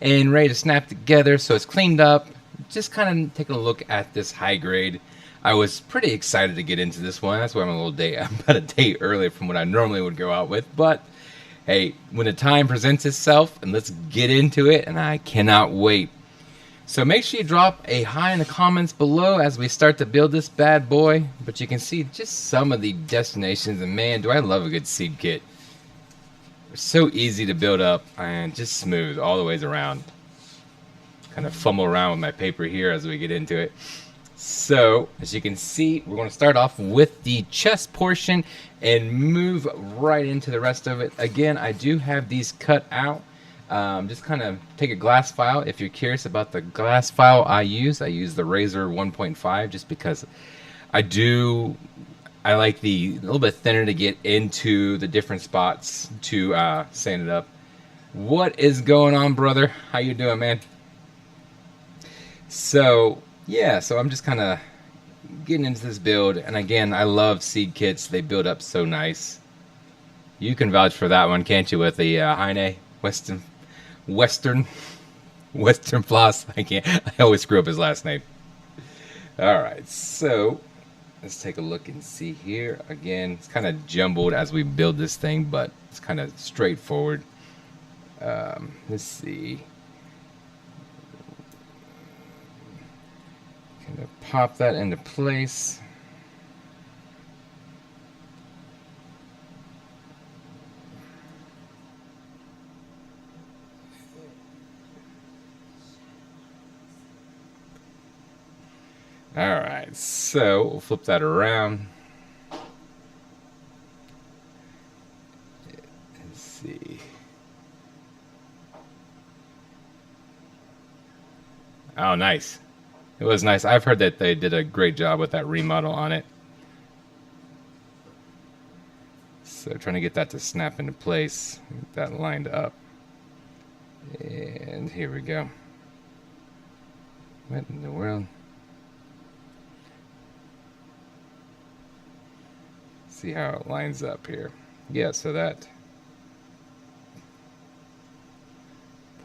and ready to snap together, so it's cleaned up. Just kind of taking a look at this high grade. I was pretty excited to get into this one. That's why I'm about a day early from what I normally would go out with. But hey, when the time presents itself, and let's get into it, and I cannot wait. So make sure you drop a hi in the comments below as we start to build this bad boy. But you can see just some of the destinations, and man, do I love a good seed kit. They're so easy to build up and just smooth all the ways around. Kind of fumble around with my paper here as we get into it. So, as you can see, we're going to start off with the chest portion and move right into the rest of it. Again, I do have these cut out. Just kind of take a glass file. If you're curious about the glass file I use the Razor 1.5 just because I like the a little bit thinner to get into the different spots to sand it up. What is going on, brother? How you doing, man? So yeah, so I'm just kind of getting into this build, and again, I love seed kits. They build up so nice. You can vouch for that one, can't you? With the Heine Western Floss. I always screw up his last name. All right, so let's take a look and see here. Again, it's kind of jumbled as we build this thing, but it's kind of straightforward. Let's see. Kind of pop that into place. Alright, so we'll flip that around. Let's see. Oh, nice. It was nice. I've heard that they did a great job with that remodel on it. So trying to get that to snap into place. Get that lined up. And here we go. What in the world? See how it lines up here. Yeah, so that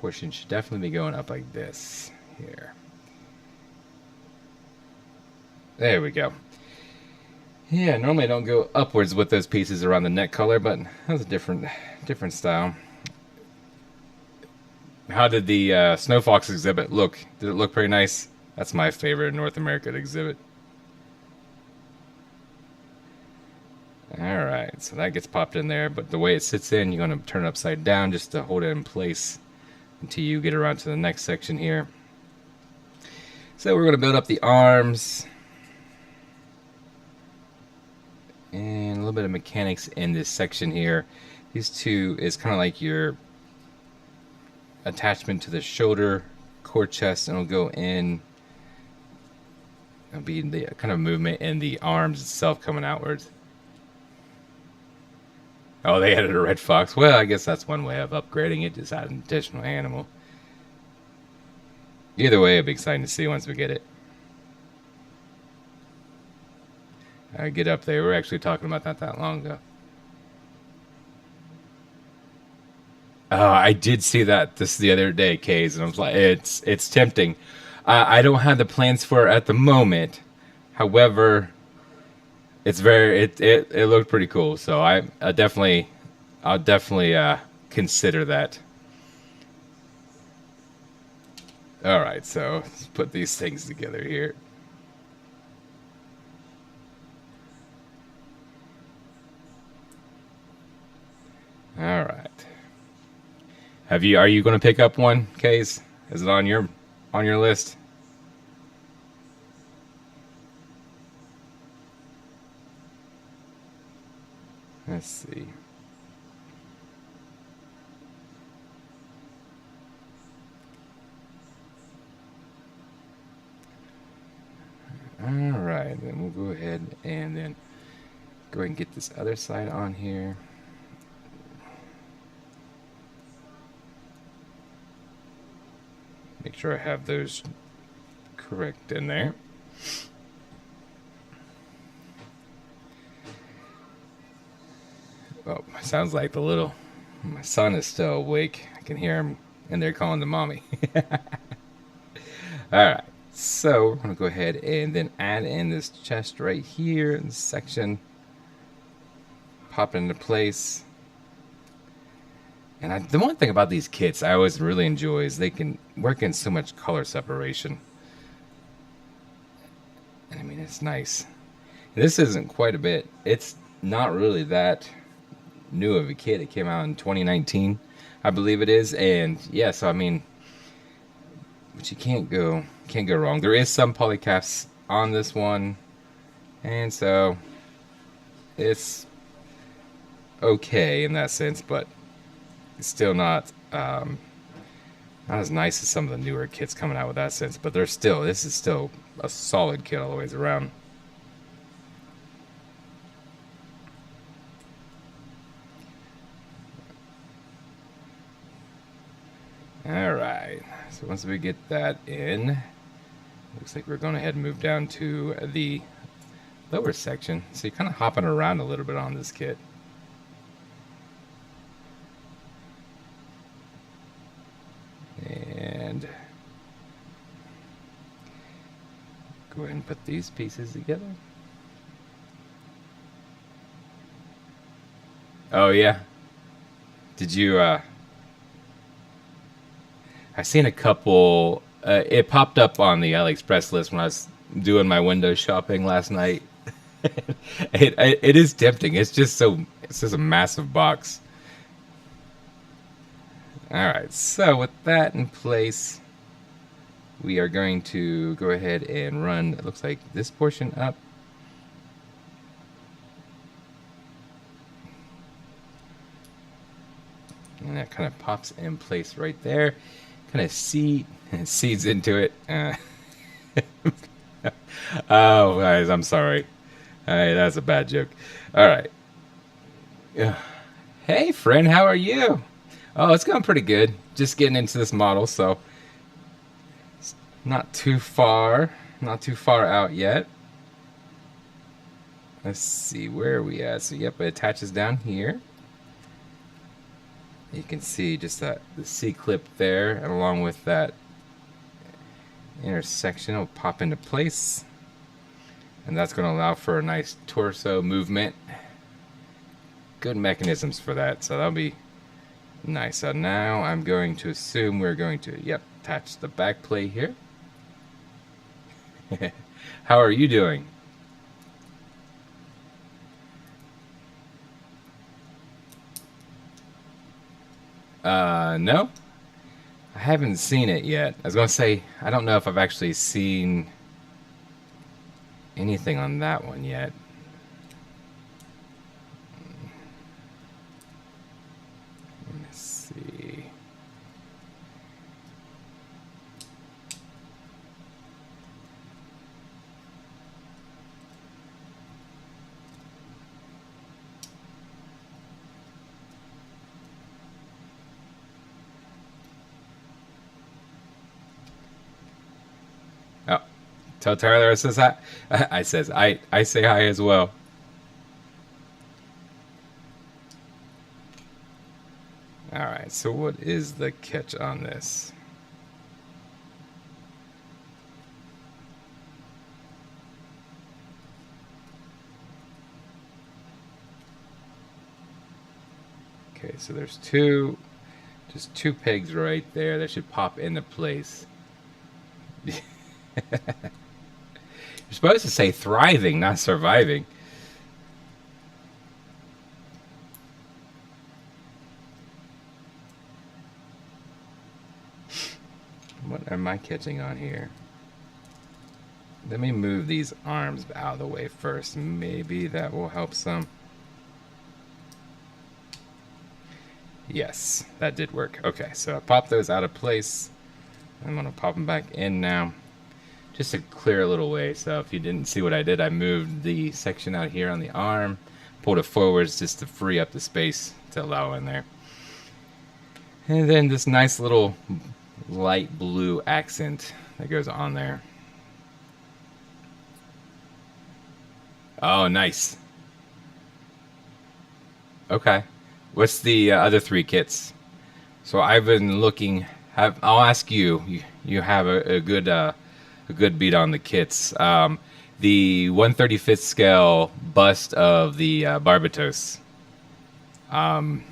portion should definitely be going up like this here. There we go. Yeah, normally I don't go upwards with those pieces around the neck color, but that's a different style. How did the Snow Fox exhibit look? Did it look pretty nice? That's my favorite North American exhibit. Alright, so that gets popped in there, but the way it sits in, you're going to turn it upside down just to hold it in place until you get around to the next section here. So we're going to build up the arms. And a little bit of mechanics in this section here. These two is kind of like your attachment to the shoulder, core chest, and it'll go in. It'll be the kind of movement in the arms itself coming outwards. Oh, they added a red fox. Well, I guess that's one way of upgrading it, just add an additional animal. Either way, it'll be exciting to see once we get it. Get up there. We were actually talking about that long ago. Oh, I did see that this the other day, Kays, and I was like, it's tempting. I don't have the plans for it at the moment. However, it's it looked pretty cool, so I'll definitely consider that. All right, so let's put these things together here. All right. Are you going to pick up one, Case? Is it on your list? Let's see. All right, then we'll go ahead and then go ahead and get this other side on here. Make sure I have those correct in there. Oh, sounds like my son is still awake. I can hear him and they're calling the mommy. Alright, so we're going to go ahead and then add in this chest right here in this section. Pop it into place. And the one thing about these kits I always really enjoy is they can work in so much color separation. And I mean, it's nice. And this isn't quite a bit. It's not really that new of a kit. It came out in 2019, I believe it is. And yeah, so I mean, but you can't go wrong. There is some polycaps on this one, and so it's okay in that sense, but it's still not as nice as some of the newer kits coming out with that sense. But this is still a solid kit all the ways around. Alright, so once we get that in, looks like we're going ahead and move down to the lower section. So you're kind of hopping around a little bit on this kit. And go ahead and put these pieces together. Oh yeah. Did you I seen a couple. It popped up on the AliExpress list when I was doing my window shopping last night. It is tempting. It's just a massive box. All right. So with that in place, we are going to go ahead and run. It looks like this portion up. And that kind of pops in place right there. Kind of seeds into it. Oh, guys, I'm sorry. That's a bad joke. All right. Hey, friend, how are you? Oh, it's going pretty good. Just getting into this model, so it's not too far out yet. Let's see, where are we at? So, yep, it attaches down here. You can see just the C-clip there, and along with that intersection, will pop into place. And that's going to allow for a nice torso movement. Good mechanisms for that, so that'll be nice. So now I'm going to assume we're going to, attach the back plate here. How are you doing? No, I haven't seen it yet. I was going to say, I don't know if I've actually seen anything on that one yet. Let's see. Oh, tell Tyler I says hi. I say hi as well. All right, so what is the catch on this? Okay, so there's just two pegs right there that should pop into place. You're supposed to say thriving, not surviving. What am I catching on here? Let me move these arms out of the way first. Maybe that will help some. Yes, that did work. Okay, so I popped those out of place. I'm going to pop them back in now, just to clear a little way. So if you didn't see what I did, I moved the section out here on the arm, pulled it forwards just to free up the space to allow in there. And then this nice little light blue accent that goes on there. Oh, nice. Okay. What's the other three kits? So I've been looking. I'll ask you. You have a good beat on the kits. The 135th scale bust of the Barbatos. Trying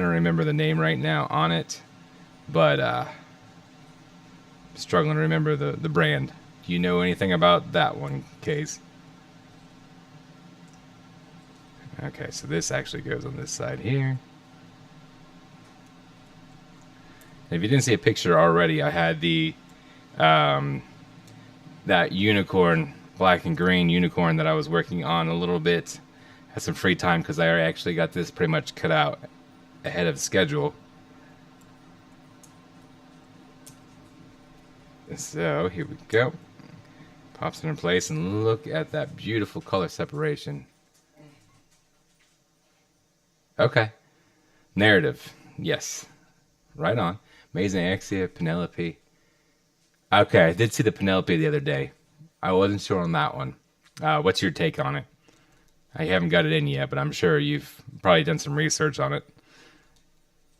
to remember the name right now on it, but struggling to remember the brand. Do you know anything about that one, Case? Okay, so this actually goes on this side here. And if you didn't see a picture already, I had the that unicorn, black and green unicorn that I was working on a little bit. Had some free time because I actually got this pretty much cut out ahead of schedule. So here we go. Pops it in place and look at that beautiful color separation. Okay. Narrative. Yes. Right on. Amazing Exia, Penelope. Okay, I did see the Penelope the other day. I wasn't sure on that one. What's your take on it? I haven't got it in yet, but I'm sure you've probably done some research on it.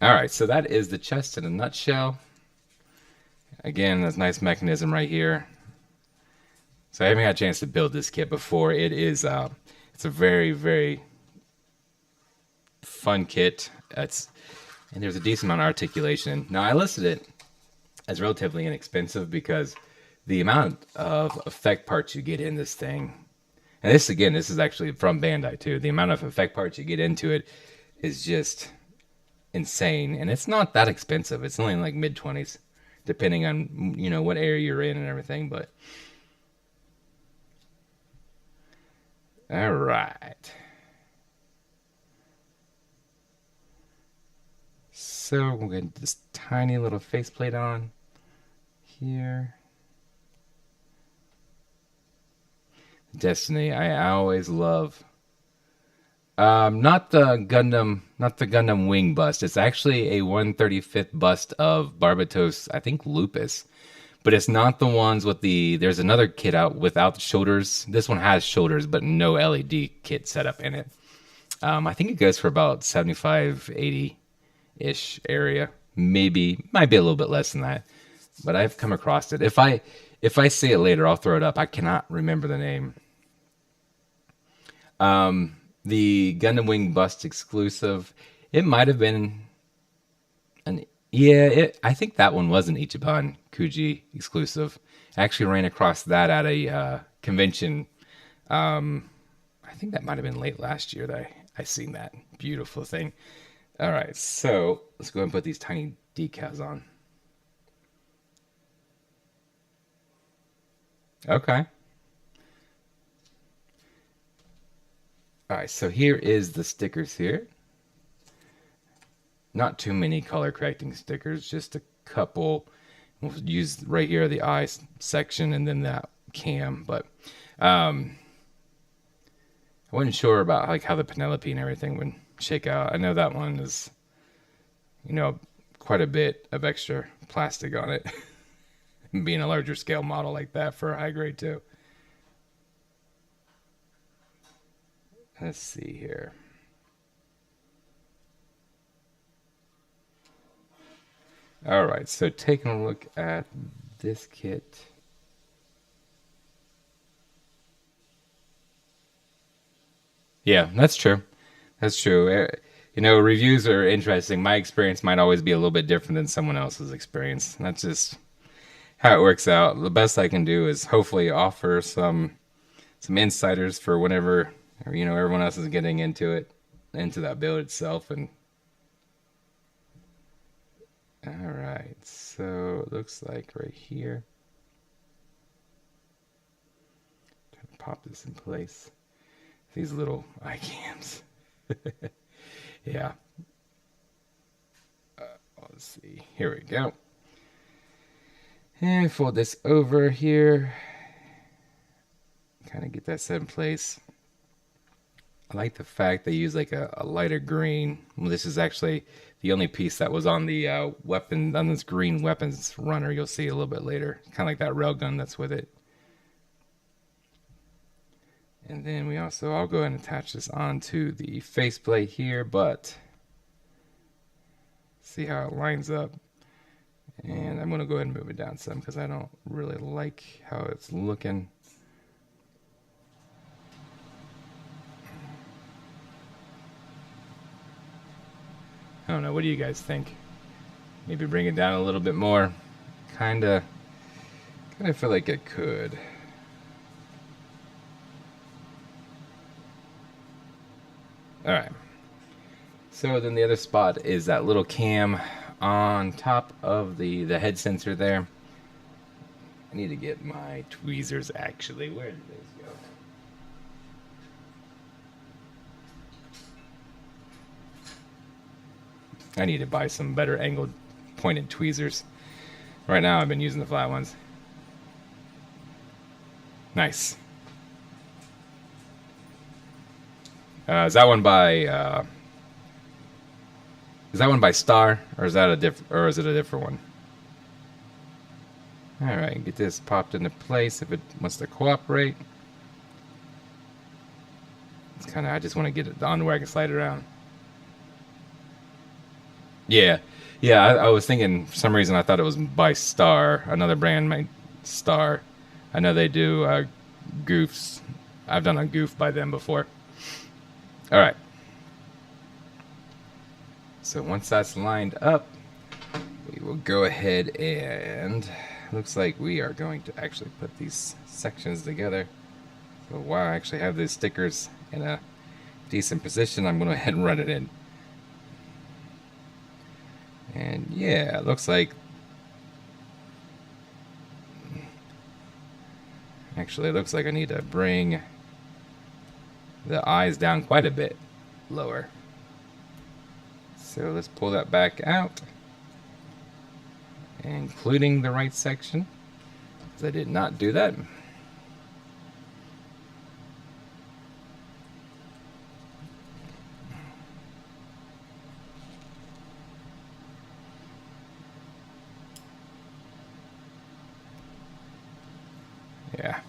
All right, so that is the chest in a nutshell. Again, this nice mechanism right here. So I haven't had a chance to build this kit before. It's a very, very fun kit. And there's a decent amount of articulation. Now, I listed it as relatively inexpensive because the amount of effect parts you get in this thing, and this is actually from Bandai too. The amount of effect parts you get into it is just insane, and it's not that expensive. It's only like mid-20s, depending on what area you're in and everything. But all right. So we'll get this tiny little faceplate on here. Destiny, I always love. Not the Gundam wing bust. It's actually a 135th bust of Barbatos, I think Lupus, but it's not the ones with the. There's another kit out without the shoulders. This one has shoulders, but no LED kit setup in it. I think it goes for about 75, 80 ish area. Might be a little bit less than that, but I've come across it. If I see it later, I'll throw it up. I cannot remember the name. The Gundam Wing Bust exclusive. It might have been I think that one was an Ichiban Kuji exclusive. I actually ran across that at a convention. I think that might have been late last year that I seen that beautiful thing. All right, so let's go ahead and put these tiny decals on. Okay. All right, so here is the stickers here. Not too many color correcting stickers, just a couple. We'll use right here the eye section and then that cam, but I wasn't sure about like how the Penelope and everything would shake out. I know that one is, quite a bit of extra plastic on it, being a larger scale model like that for a high grade too. Let's see here. All right, so taking a look at this kit. Yeah, that's true. That's true. Reviews are interesting. My experience might always be a little bit different than someone else's experience. That's just how it works out. The best I can do is hopefully offer some insiders for whenever everyone else is getting into that build itself. And all right, so it looks like right here. Trying to pop this in place. These little eye cams. Yeah. Let's see. Here we go. And fold this over here. Kind of get that set in place. I like the fact they use like a lighter green. Well, this is actually the only piece that was on the weapon, on this green weapons runner. You'll see a little bit later. Kind of like that railgun that's with it. And then I'll go ahead and attach this onto the faceplate here, but See how it lines up. And I'm going to go ahead and move it down some because I don't really like how it's looking. I don't know. What do you guys think? Maybe bring it down a little bit more. Kind of feel like it could. All right. So then the other spot is that little cam on top of the head sensor there. I need to get my tweezers actually. Where did those go? I need to buy some better angled pointed tweezers. Right now I've been using the flat ones. Nice. Is that one by Star, or is that a is it a different one? All right, get this popped into place if it wants to cooperate. It's kind of, I just want to get it on where I can slide it around. Yeah, I was thinking for some reason I thought it was by Star, another brand, my Star. I know they do goofs. I've done a goof by them before. All right. So once that's lined up, we will go ahead and looks like we are going to actually put these sections together. So while I actually have these stickers in a decent position, I'm going to go ahead and run it in. And yeah, it looks like actually it looks like I need to bring the eyes down quite a bit lower. So let's pull that back out, including the right section, because I did not do that. Yeah.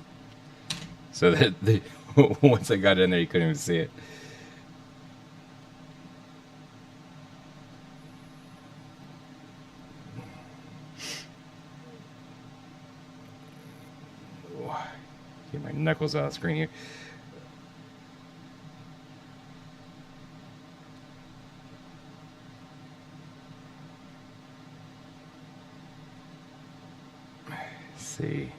So that once I got in there, you couldn't even see it. Get my knuckles out of the screen here. Let's see.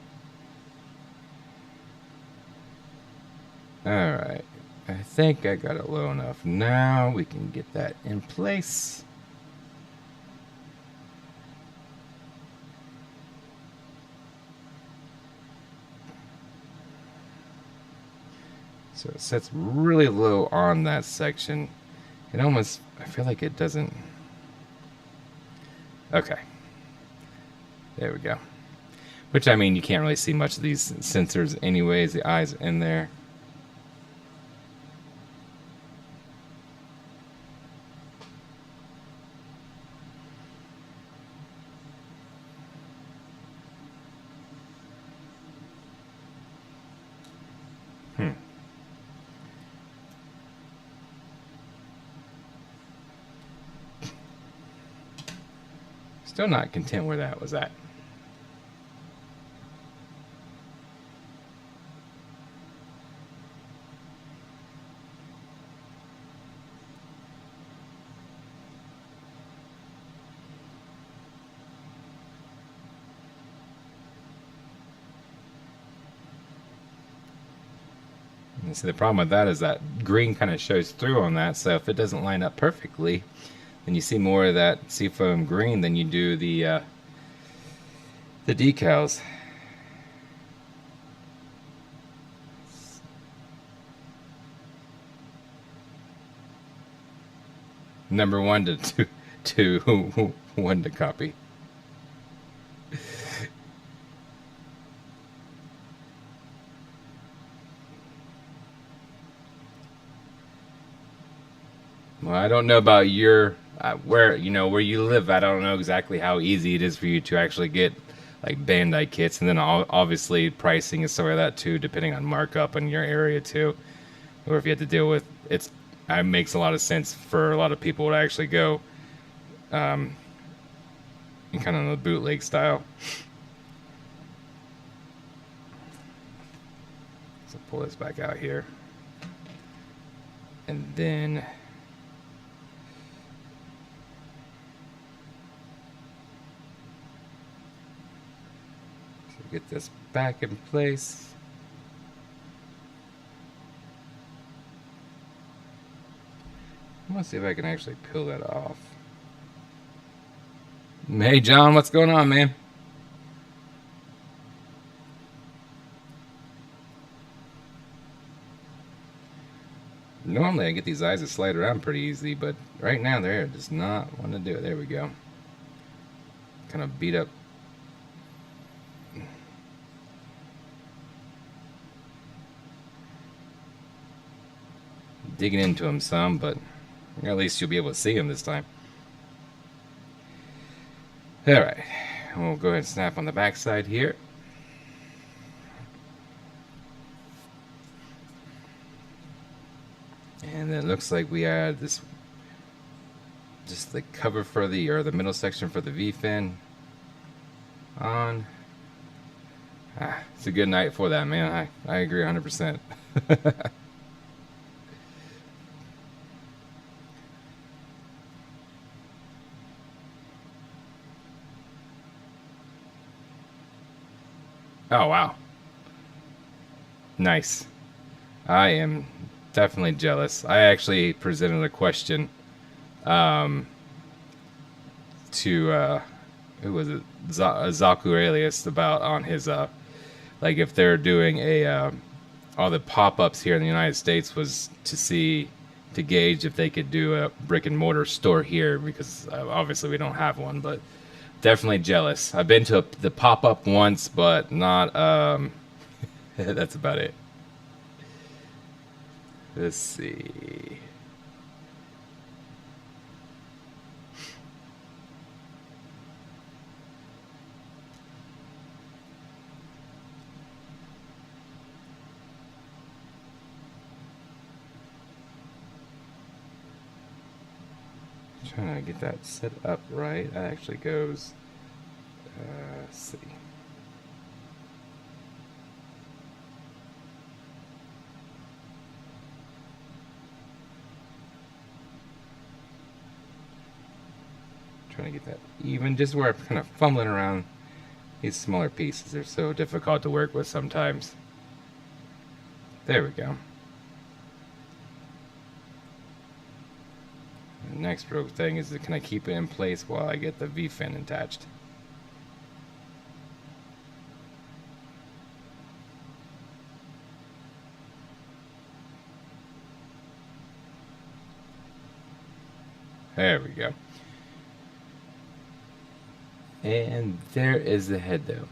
Alright, I think I got it low enough now. We can get that in place. So it sets really low on that section. It almost, I feel like it doesn't. Okay. There we go. Which, I mean, you can't really see much of these sensors anyways. The eyes in there. Still not content where that was at. And so the problem with that is that green kind of shows through on that, so if it doesn't line up perfectly, then you see more of that seafoam green than you do the decals. Number 1 to 2 1 to copy. Well, I don't know about your where you live. I don't know exactly how easy it is for you to actually get like Bandai kits, and then obviously pricing is some of that too, depending on markup in your area too, or if you have to deal with it makes a lot of sense for a lot of people to actually go in kind of the bootleg style. So pull this back out here, and then get this back in place. Let's see if I can actually peel that off. Hey John, what's going on, man? Normally I get these eyes to slide around pretty easily, but right now their hair does not want to do it. There we go. Kind of beat up. Digging into him some, but at least you'll be able to see him this time. Alright, we'll go ahead and snap on the back side here. And then it looks like we add this, just the cover for the, or the middle section for the V-fin on. It's a good night for that, man. I agree 100%. Oh, wow. Nice. I am definitely jealous. I actually presented a question to, who was it? Zaku Alias, about on his, like if they're doing a, all the pop-ups here in the United States was to gauge if they could do a brick and mortar store here, because obviously we don't have one, but definitely jealous. I've been to the pop-up once, but not, that's about it. Let's see. Trying to get that set up right. That actually goes, let's see. Trying to get that even, just where I'm kind of fumbling around these smaller pieces. They're so difficult to work with sometimes. There we go. The next rogue thing is to kind of keep it in place while I get the V-fin attached. There we go. And there is the head though.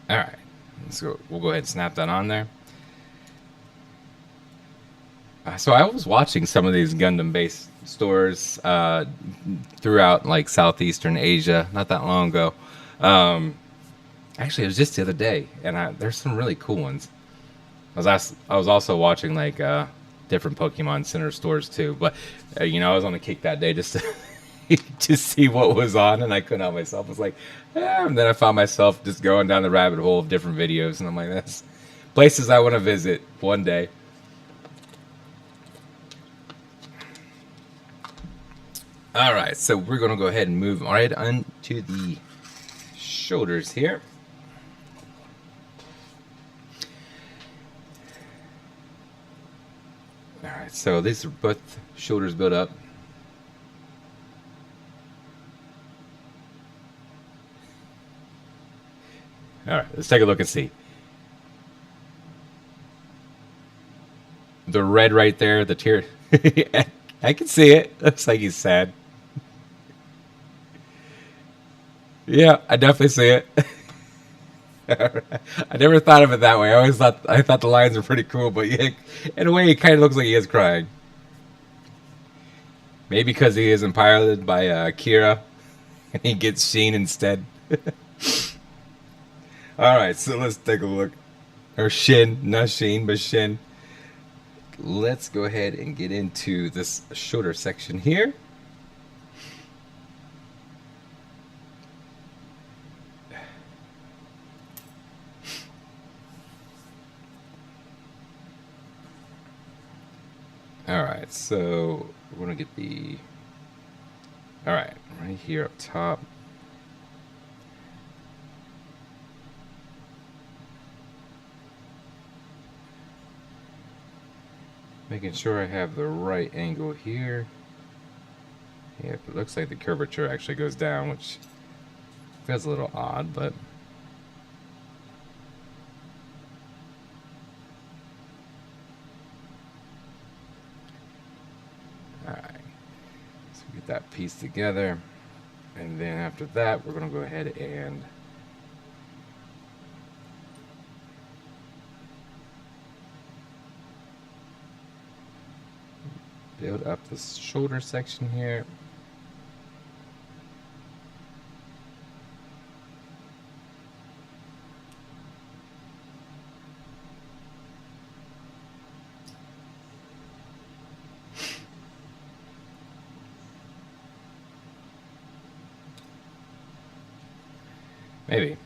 Alright, we'll go ahead and snap that on there. So I was watching some of these Gundam-based stores throughout like Southeastern Asia not that long ago. Actually, it was just the other day, and there's some really cool ones. I was also watching like different Pokemon Center stores too, but you know, I was on a kick that day just to just see what was on, and I couldn't help myself. I was like, and then I found myself just going down the rabbit hole of different videos, and I'm like, that's places I want to visit one day. All right, so we're gonna go ahead and move right on to the shoulders here. All right, so these are both shoulders built up. All right, let's take a look and see. The red right there, the tear. I can see it. Looks like he's sad. Yeah, I definitely see it. I never thought of it that way. I thought the lines were pretty cool, but yeah, in a way, it kind of looks like he is crying. Maybe because he isn't piloted by Kira, and he gets Sheen instead. All right, so let's take a look. Or Shin, not Sheen, but Shin. Let's go ahead and get into this shoulder section here. Alright, so we're going to get the... Alright, right here up top. Making sure I have the right angle here. Yeah, it looks like the curvature actually goes down, which feels a little odd, but... Alright, so get that piece together, and then after that, we're going to go ahead and build up this shoulder section here. Maybe.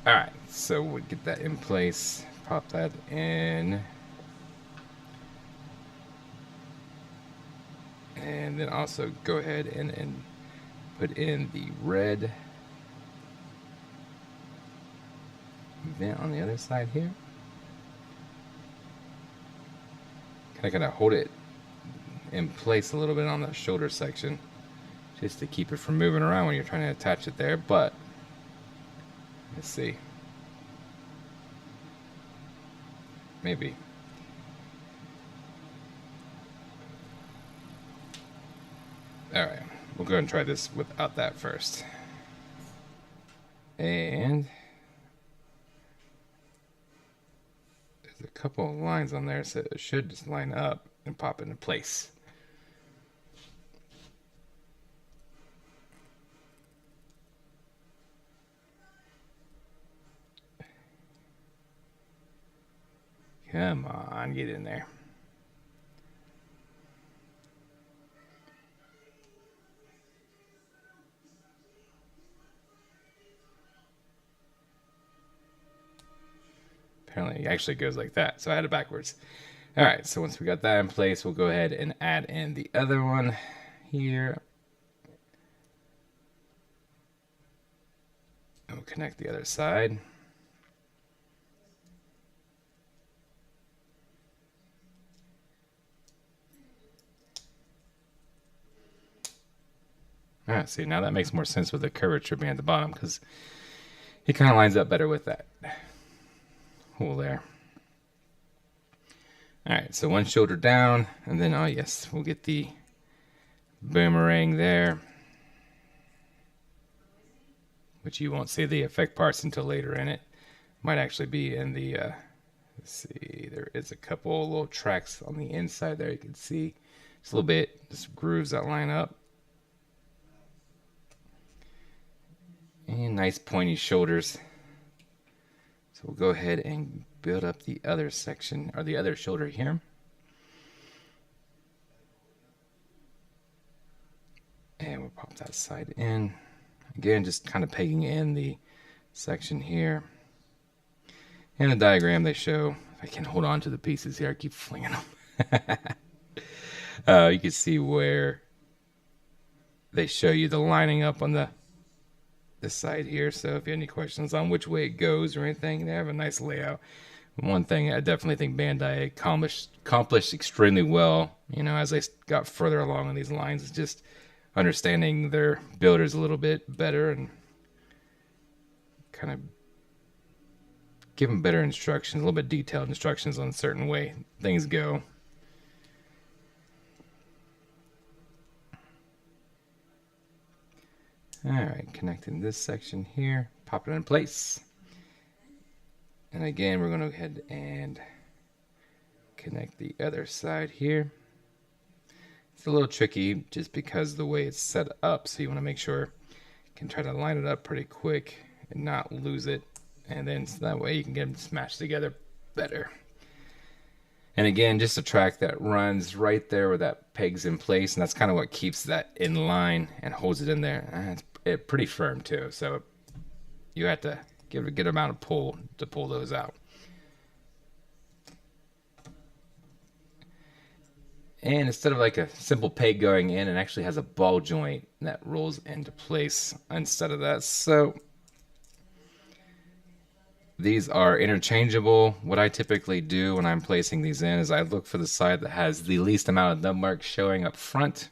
Alright, so we'll get that in place, pop that in, and then also go ahead and put in the red vent on the other side here. Kind of hold it in place a little bit on the shoulder section, just to keep it from moving around when you're trying to attach it there, but let's see. Maybe. Alright, we'll go ahead and try this without that first. And there's a couple of lines on there, so it should just line up and pop into place. Come on, get in there. Apparently it actually goes like that, so I had it backwards. Alright, so once we got that in place, we'll go ahead and add in the other one here. And we'll connect the other side. Alright, see, now that makes more sense with the curvature being at the bottom, because it kind of lines up better with that hole there. Alright, so one shoulder down, and then, oh yes, we'll get the boomerang there, which you won't see the effect parts until later in it. Might actually be in the, let's see, there is a couple little tracks on the inside there you can see. Just a little bit, just grooves that line up. And nice pointy shoulders. So we'll go ahead and build up the other section, or the other shoulder here. And we'll pop that side in. Again, just kind of pegging in the section here. In the diagram they show, if I can hold on to the pieces here, I keep flinging them. You can see where they show you the lining up on this side here, so if you have any questions on which way it goes or anything, they have a nice layout. One thing I definitely think Bandai accomplished extremely well, you know, as they got further along on these lines, is just understanding their builders a little bit better and kind of give them better instructions, a little bit detailed instructions on a certain way things go. Alright, connecting this section here, pop it in place. And again, we're going to go ahead and connect the other side here. It's a little tricky just because of the way it's set up, so you want to make sure can try to line it up pretty quick and not lose it, and then so that way you can get them smashed together better. And again, just a track that runs right there where that peg's in place, and that's kind of what keeps that in line and holds it in there. It's pretty firm too, so you have to give it a good amount of pull to pull those out. And instead of like a simple peg going in, it actually has a ball joint that rolls into place instead of that. So these are interchangeable. What I typically do when I'm placing these in is I look for the side that has the least amount of nub marks showing up front.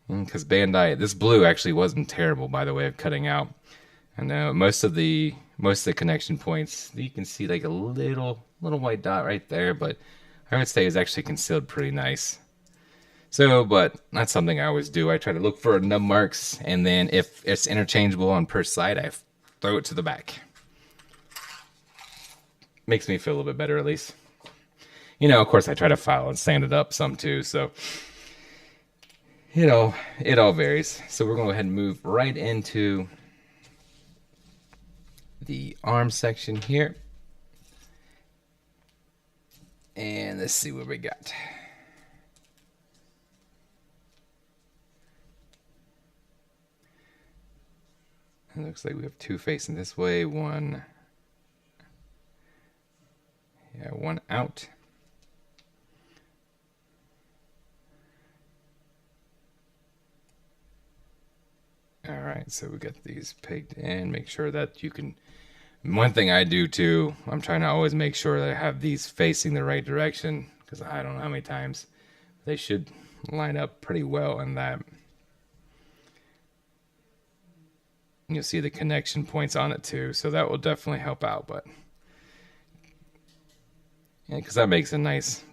Because Bandai, this blue actually wasn't terrible, by the way, of cutting out. I know most of the connection points, you can see like a little white dot right there, but I would say it's actually concealed pretty nice. So, but that's something I always do. I try to look for nub marks, and then if it's interchangeable on per side, I throw it to the back. Makes me feel a little bit better, at least. You know, of course, I try to file and sand it up some too, so it all varies. So we're going to go ahead and move right into the arm section here. And let's see what we got. It looks like we have two facing this way, one out. All right, so we got these pegged in. Make sure that you can. One thing I do too, I'm trying to always make sure that I have these facing the right direction, because I don't know how many times they should line up pretty well in that. You'll see the connection points on it too, so that will definitely help out. But yeah, because that makes a nice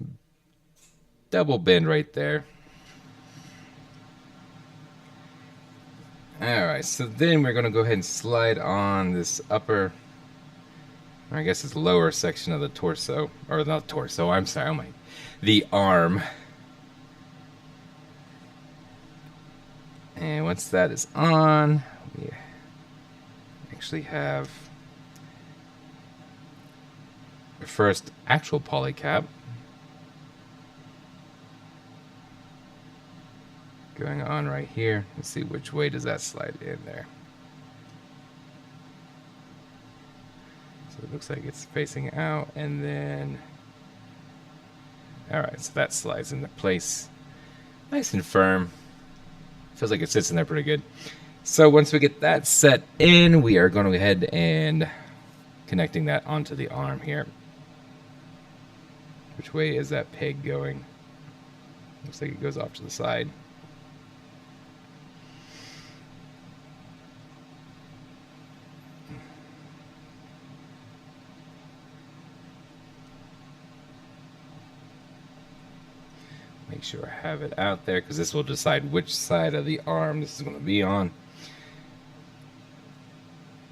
double bend right there. Alright, so then we're going to go ahead and slide on this upper, or I guess it's lower section of the torso, or not torso, I'm sorry, the arm. And once that is on, we actually have the first actual poly cap going on right here. Let's see which way does that slide in there. So it looks like it's facing out, and then alright, so that slides into place nice and firm. Feels like it sits in there pretty good. So once we get that set in, we are going to go ahead and connecting that onto the arm here. Which way is that peg going? Looks like it goes off to the side. Make sure I have it out there, because this will decide which side of the arm this is going to be on.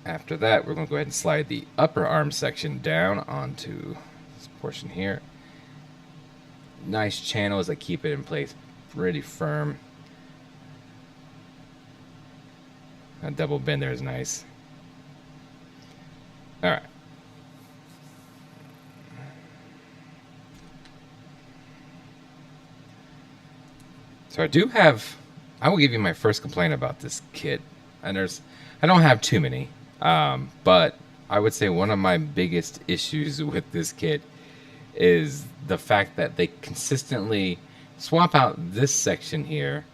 After that, we're going to go ahead and slide the upper arm section down onto this portion here. Nice channels that keep it in place pretty firm. That double bend there is nice. Alright. So I will give you my first complaint about this kit. And I don't have too many. But I would say one of my biggest issues with this kit is the fact that they consistently swap out this section here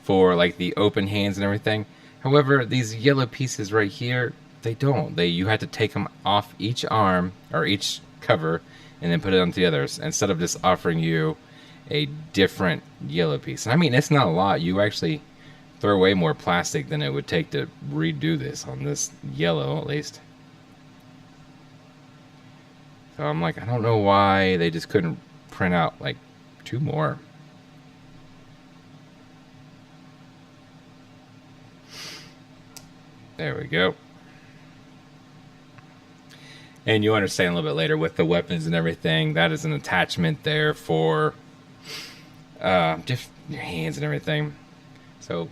for like the open hands and everything. However, these yellow pieces right here, they don't. You have to take them off each arm or each cover and then put it onto the others, instead of just offering you a different yellow piece. And I mean, it's not a lot. You actually throw away more plastic than it would take to redo this on this yellow, at least. So I'm like, I don't know why they just couldn't print out like 2 more. There we go. And you understand a little bit later with the weapons and everything, that is an attachment there for just your hands and everything. So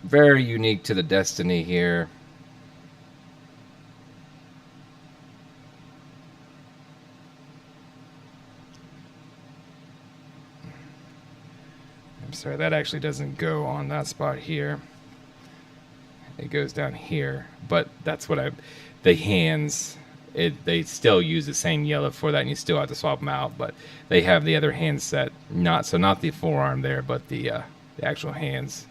very unique to the Destiny here. I'm sorry, that actually doesn't go on that spot here. It goes down here, but that's what the hands, they still use the same yellow for that, and you still have to swap them out, but they have the other hand set, not the forearm there, but the actual hands.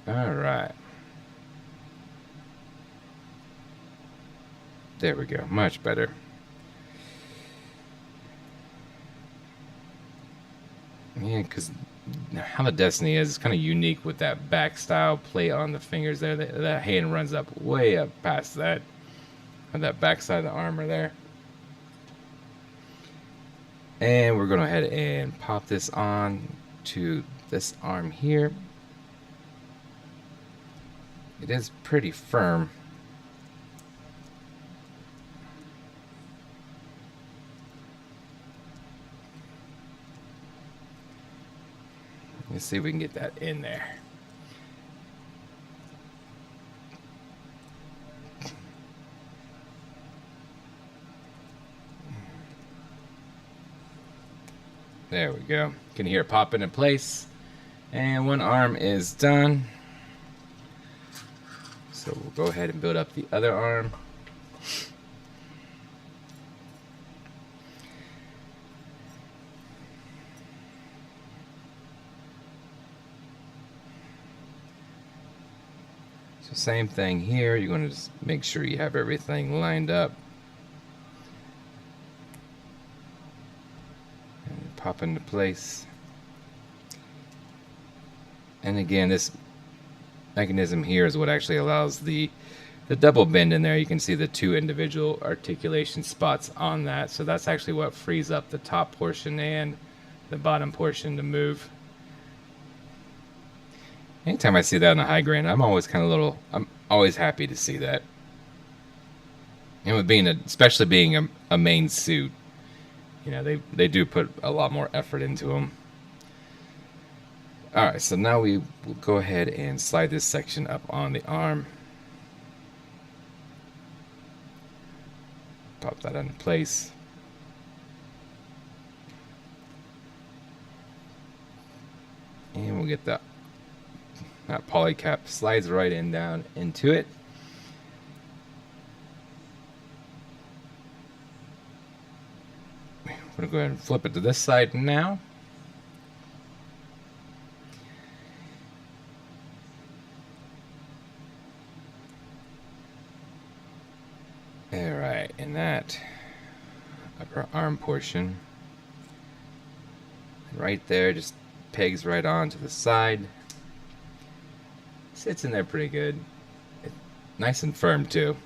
All right. There we go, much better. Yeah, because how the Destiny is kind of unique with that back style plate on the fingers there. That hand runs up way up past that, on that back side of the armor there. And we're going to go ahead and pop this on to this arm here. It is pretty firm. Let's see if we can get that in there. There we go. You can hear it pop into place. And one arm is done. So we'll go ahead and build up the other arm. So same thing here. You're going to just make sure you have everything lined up. And pop into place. And again, this mechanism here is what actually allows the double bend in there. You can see the two individual articulation spots on that. So that's actually what frees up the top portion and the bottom portion to move. Anytime I see that in a high grade, I'm always I'm always happy to see that. And with being especially being a main suit, you know, they do put a lot more effort into them. All right, so now we will go ahead and slide this section up on the arm. Pop that into place. And we'll get that poly cap slides right in down into it. I'm going to go ahead and flip it to this side now. Alright, and that upper arm portion right there just pegs right on to the side. Sits in there pretty good. Nice and firm too.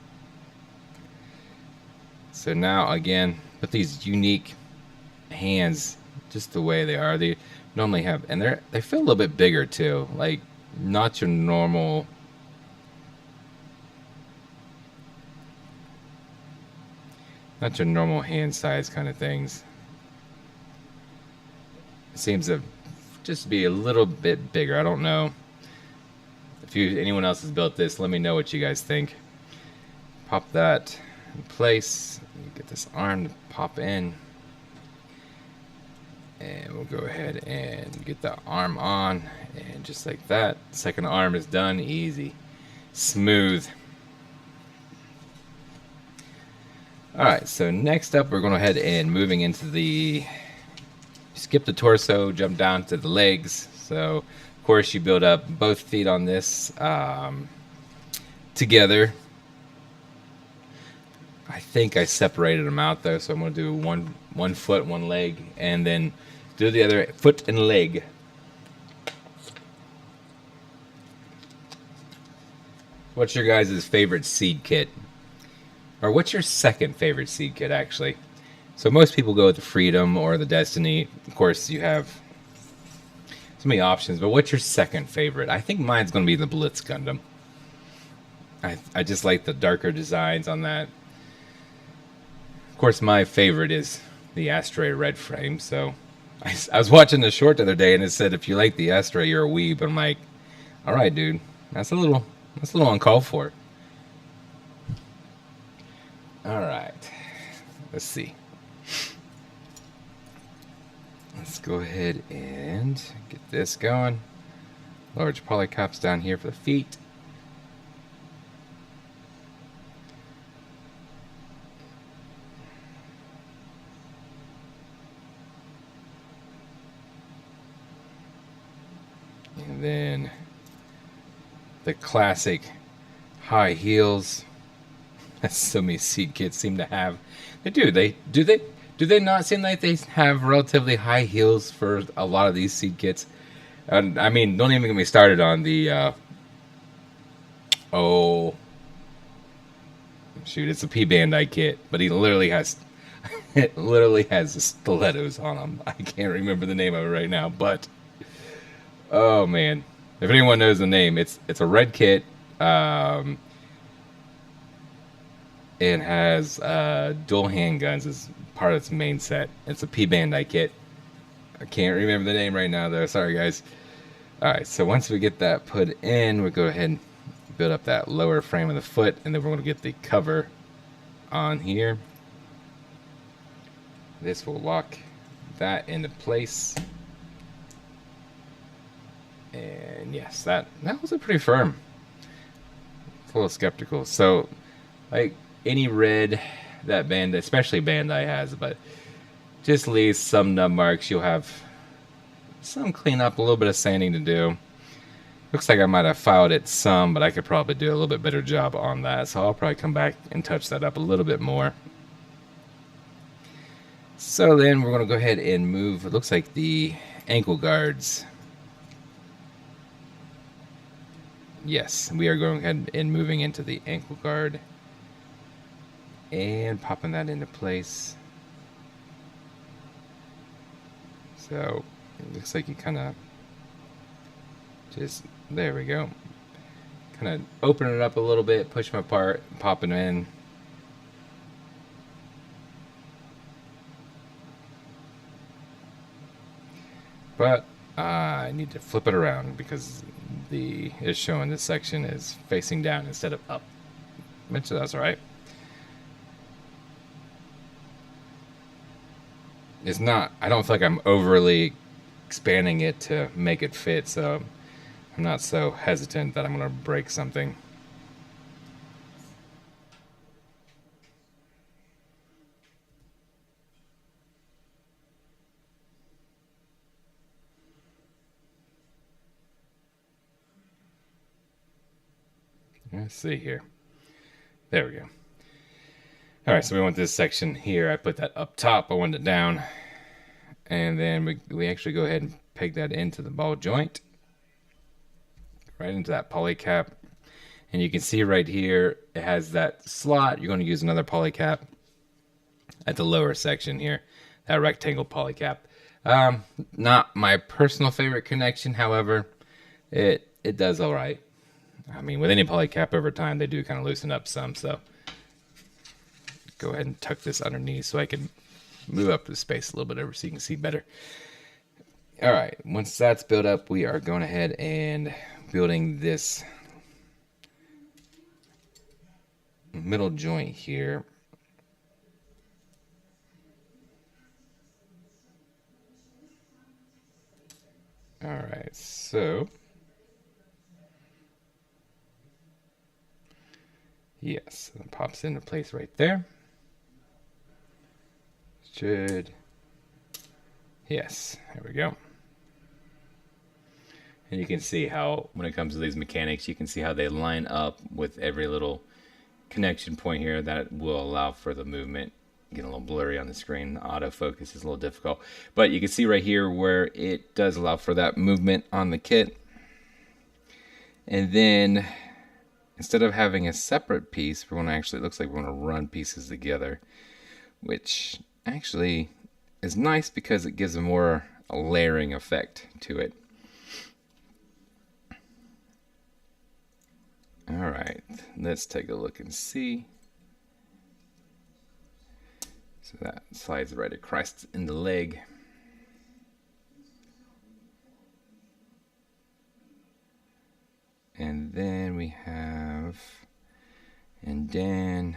So now again, with these unique hands, just the way they are, they normally have, and they feel a little bit bigger too, like not your normal hand size kind of things. It seems to just be a little bit bigger. I don't know if anyone else has built this. Let me know what you guys think. Pop that in place. Get this arm to pop in. And we'll go ahead and get the arm on. And just like that, second arm is done. Easy. Smooth. Alright, so next up we're going to go ahead and moving into the, skip the torso, jump down to the legs. So of course you build up both feet on this together. I think I separated them out though, so I'm going to do one foot, one leg, and then do the other foot and leg. What's your guys' favorite seed kit? Or what's your second favorite seed kit, actually? So most people go with the Freedom or the Destiny. Of course, you have so many options, but what's your second favorite? I think mine's going to be the Blitz Gundam. I just like the darker designs on that. course, my favorite is the Astray red frame. So I was watching the short the other day, and it said if you like the Astray, you're a weeb. I'm like, all right, dude, that's a little uncalled for. All right, let's see. Let's go ahead and get this going. Large polycaps down here for the feet. And then the classic high heels that so many seed kits seem to have. Do they not seem like they have relatively high heels for a lot of these seed kits? And I mean, don't even get me started on the oh shoot, it's a P Bandai kit, but he literally has it literally has the stilettos on them. I can't remember the name of it right now, but oh man, if anyone knows the name, it's a red kit. It has dual handguns as part of its main set. It's a P Bandai kit. I can't remember the name right now, though. Sorry, guys. All right, so once we get that put in, we'll go ahead and build up that lower frame of the foot, and then we're going to get the cover on here. This will lock that into place. And yes, that was pretty firm. It's a little skeptical. So, like any red that Bandai, especially Bandai has, but just leaves some nub marks. You'll have some cleanup, a little bit of sanding to do. Looks like I might have filed it some, but I could probably do a little bit better job on that. So I'll probably come back and touch that up a little bit more. So then we're going to go ahead and move, it looks like the ankle guards. Yes, we are going ahead and moving into the ankle guard and popping that into place. So it looks like you kind of just, there we go. Kind of open it up a little bit, push them apart, pop it in. But I need to flip it around because it's showing this section is facing down instead of up. Which that's alright. It's not, I don't feel like I'm overly expanding it to make it fit, so I'm not so hesitant that I'm going to break something. Let's see here. There we go. Alright, so we want this section here. I put that up top, I want it down. And then we actually go ahead and peg that into the ball joint. Right into that poly cap. And you can see right here, it has that slot. You're going to use another poly cap at the lower section here. That rectangle poly cap. Not my personal favorite connection, however, it does alright. I mean, with any poly cap over time, they do kind of loosen up some, so go ahead and tuck this underneath so I can move up the space a little bit over so you can see better. All right, once that's built up, we are going ahead and building this middle joint here. All right, so yes, it pops into place right there. Yes, there we go. And you can see how, when it comes to these mechanics, you can see how they line up with every little connection point here that will allow for the movement. Getting a little blurry on the screen. Autofocus is a little difficult. But you can see right here where it does allow for that movement on the kit. And then, instead of having a separate piece, we're going to actually, it looks like we're going to run pieces together, which actually is nice because it gives a more layering effect to it. Alright, let's take a look and see. So that slides right across in the leg. And then we have, and then,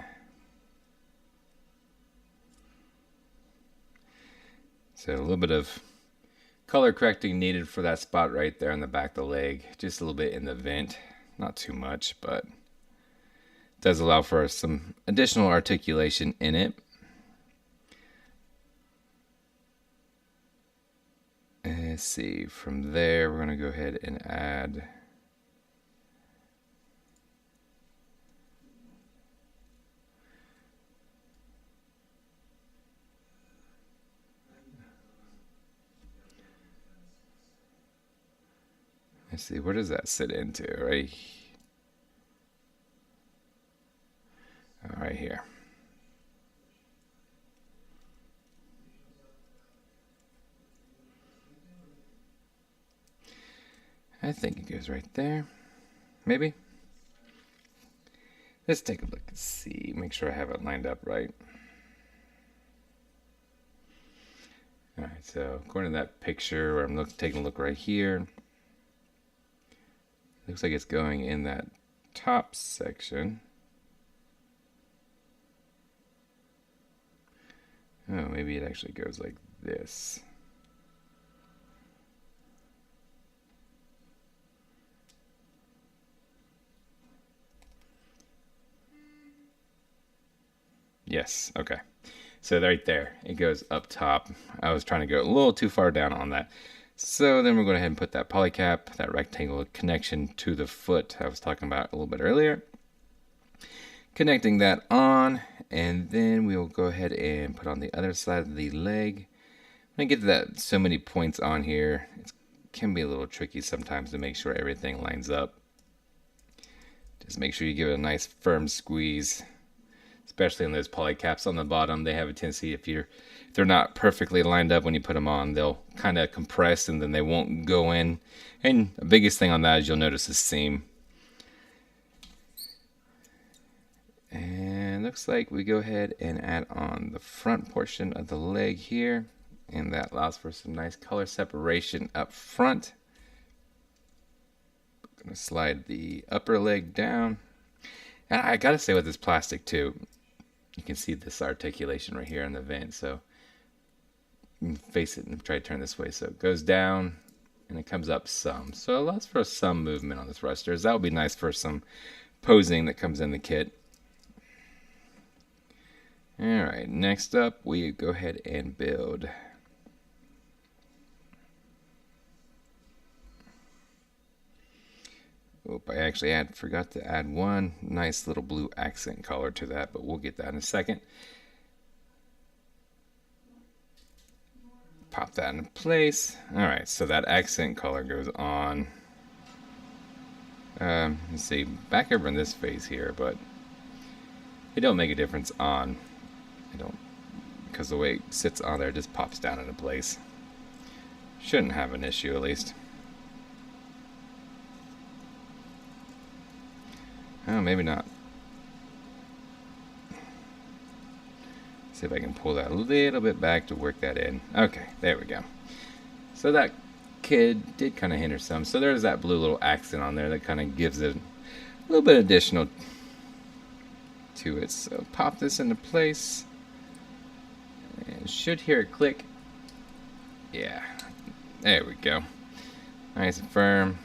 so a little bit of color correcting needed for that spot right there on the back of the leg. Just a little bit in the vent. Not too much, but does allow for some additional articulation in it. Let's see, from there we're going to go ahead and add let's see, where does that sit into? Right here. I think it goes right there. Maybe. Let's take a look and see. Make sure I have it lined up right. Alright, so according to that picture where I'm taking a look right here, looks like it's going in that top section. Oh, maybe it actually goes like this. Yes, okay. So right there, it goes up top. I was trying to go a little too far down on that. So then we're going to go ahead and put that polycap, that rectangle connection to the foot I was talking about a little bit earlier. Connecting that on, and then we will go ahead and put on the other side of the leg. When I get to that so many points on here, it can be a little tricky sometimes to make sure everything lines up. Just make sure you give it a nice firm squeeze. Especially on those polycaps on the bottom, they have a tendency, if they're not perfectly lined up when you put them on, they'll kind of compress and then they won't go in. And the biggest thing on that is you'll notice the seam. And looks like we go ahead and add on the front portion of the leg here, and that allows for some nice color separation up front. I'm gonna slide the upper leg down. And I gotta say with this plastic too, you can see this articulation right here in the vent. So you can face it and try to turn this way. So it goes down and it comes up some. So it allows for some movement on the thrusters. That would be nice for some posing that comes in the kit. Alright, next up we go ahead and build. Oop, I actually forgot to add one nice little blue accent color to that, but we'll get that in a second. Pop that into place. Alright, so that accent color goes on. Let's see, back over in this phase here, but it don't make a difference on. I don't, because the way it sits on there, it just pops down into place. Shouldn't have an issue, at least. Oh, maybe not. See if I can pull that a little bit back to work that in. Okay, there we go. So that kid did kind of hinder some. So there's that blue little accent on there that kind of gives it a little bit additional to it. So pop this into place. And should hear it click. Yeah, there we go. Nice and firm.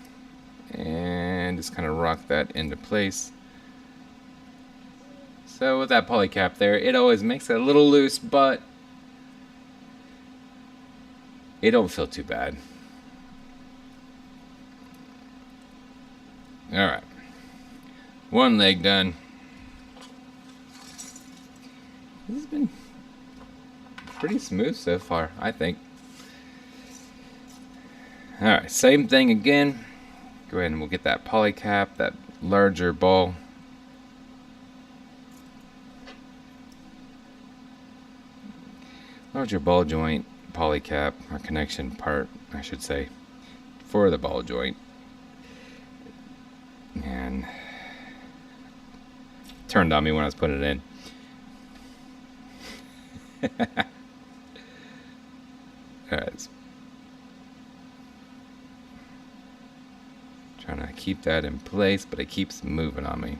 And just kind of rock that into place. So with that polycap there, it always makes it a little loose, but it don't feel too bad. Alright, one leg done. This has been pretty smooth so far, I think. Alright, same thing again. Go ahead and we'll get that polycap, that larger ball. Larger ball joint polycap, or connection part, I should say, for the ball joint. And turned on me when I was putting it in. Alright. Trying to keep that in place, but it keeps moving on me.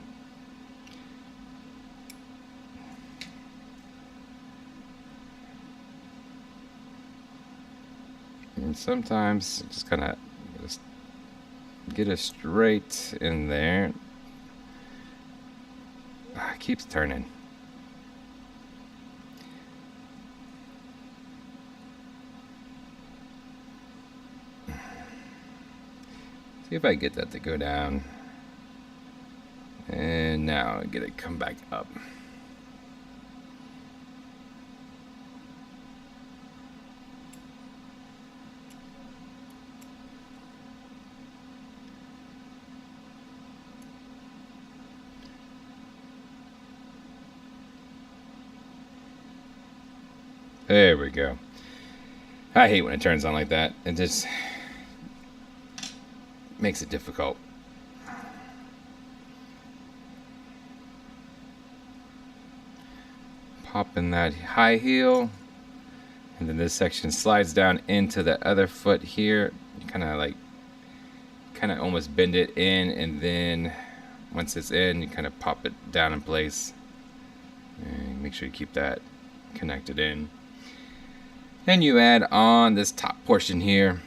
And sometimes just kind of get it straight in there. It keeps turning. See if I get that to go down. And now I get it come back up. There we go. I hate when it turns on like that. It just makes it difficult. Pop in that high heel, and then this section slides down into the other foot here. You kind of almost bend it in, and then once it's in, you kind of pop it down in place. And make sure you keep that connected in. Then you add on this top portion here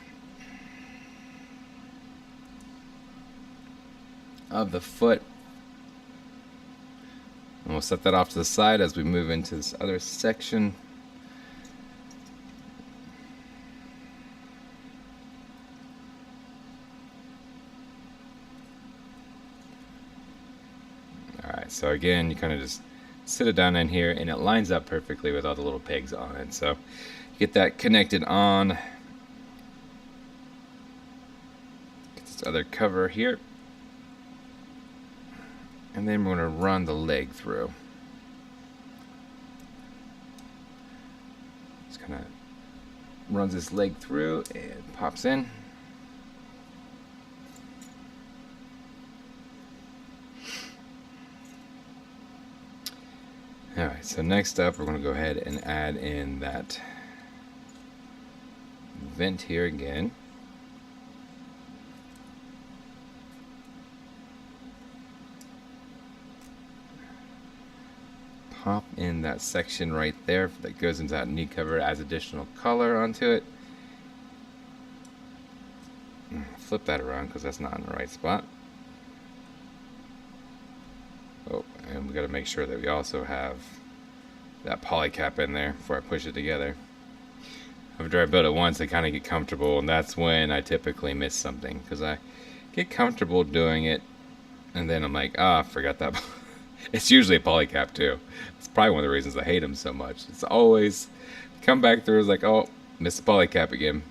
of the foot. And we'll set that off to the side as we move into this other section. Alright, so again, you kind of just sit it down in here, and it lines up perfectly with all the little pegs on it. So get that connected on. Get this other cover here. And then we're going to run the leg through. Just kind of runs this leg through and pops in. Alright, so next up we're going to go ahead and add in that vent here again. Pop in that section right there that goes into that knee cover, adds additional color onto it. Flip that around because that's not in the right spot. Oh, and we got to make sure that we also have that poly cap in there before I push it together. After I build it once, I kind of get comfortable, and that's when I typically miss something, because I get comfortable doing it, and then I'm like, I forgot that. It's usually a poly cap too. It's probably one of the reasons I hate them so much. It's always come back through, it's like, oh, missed the poly cap again.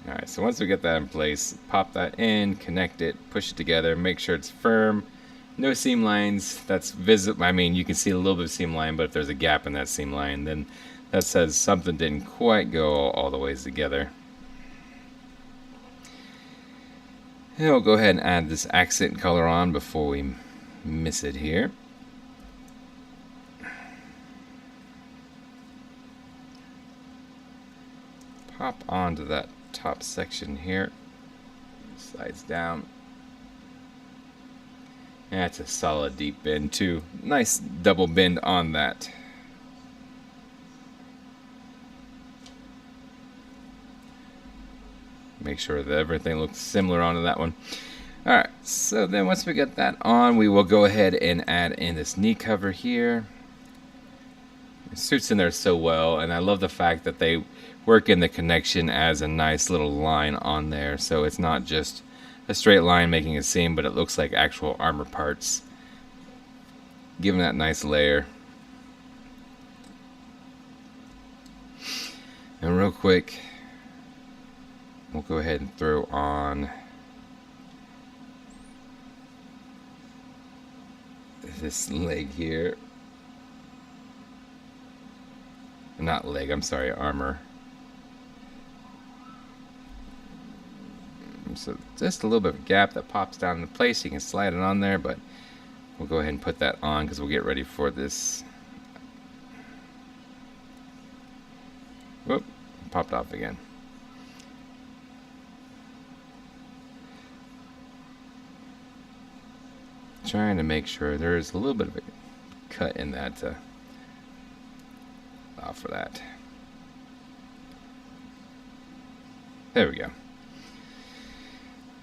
Alright, so once we get that in place, pop that in, connect it, push it together, make sure it's firm. No seam lines. That's visible. I mean, you can see a little bit of seam line, but if there's a gap in that seam line, then that says something didn't quite go all the ways together. And we'll go ahead and add this accent color on before we miss it here. Pop onto that top section here. Slides down. That's a solid deep bend too. Nice double bend on that. Make sure that everything looks similar onto that one. Alright, so then once we get that on, we will go ahead and add in this knee cover here. It suits in there so well, and I love the fact that they work in the connection as a nice little line on there, so it's not just a straight line making a seam, but it looks like actual armor parts, giving that nice layer. And real quick, we'll go ahead and throw on this leg here. Not leg, I'm sorry, armor. So just a little bit of a gap that pops down into place. You can slide it on there, but we'll go ahead and put that on because we'll get ready for this popped off again. Trying to make sure there's a little bit of a cut in that to allow for that. There we go.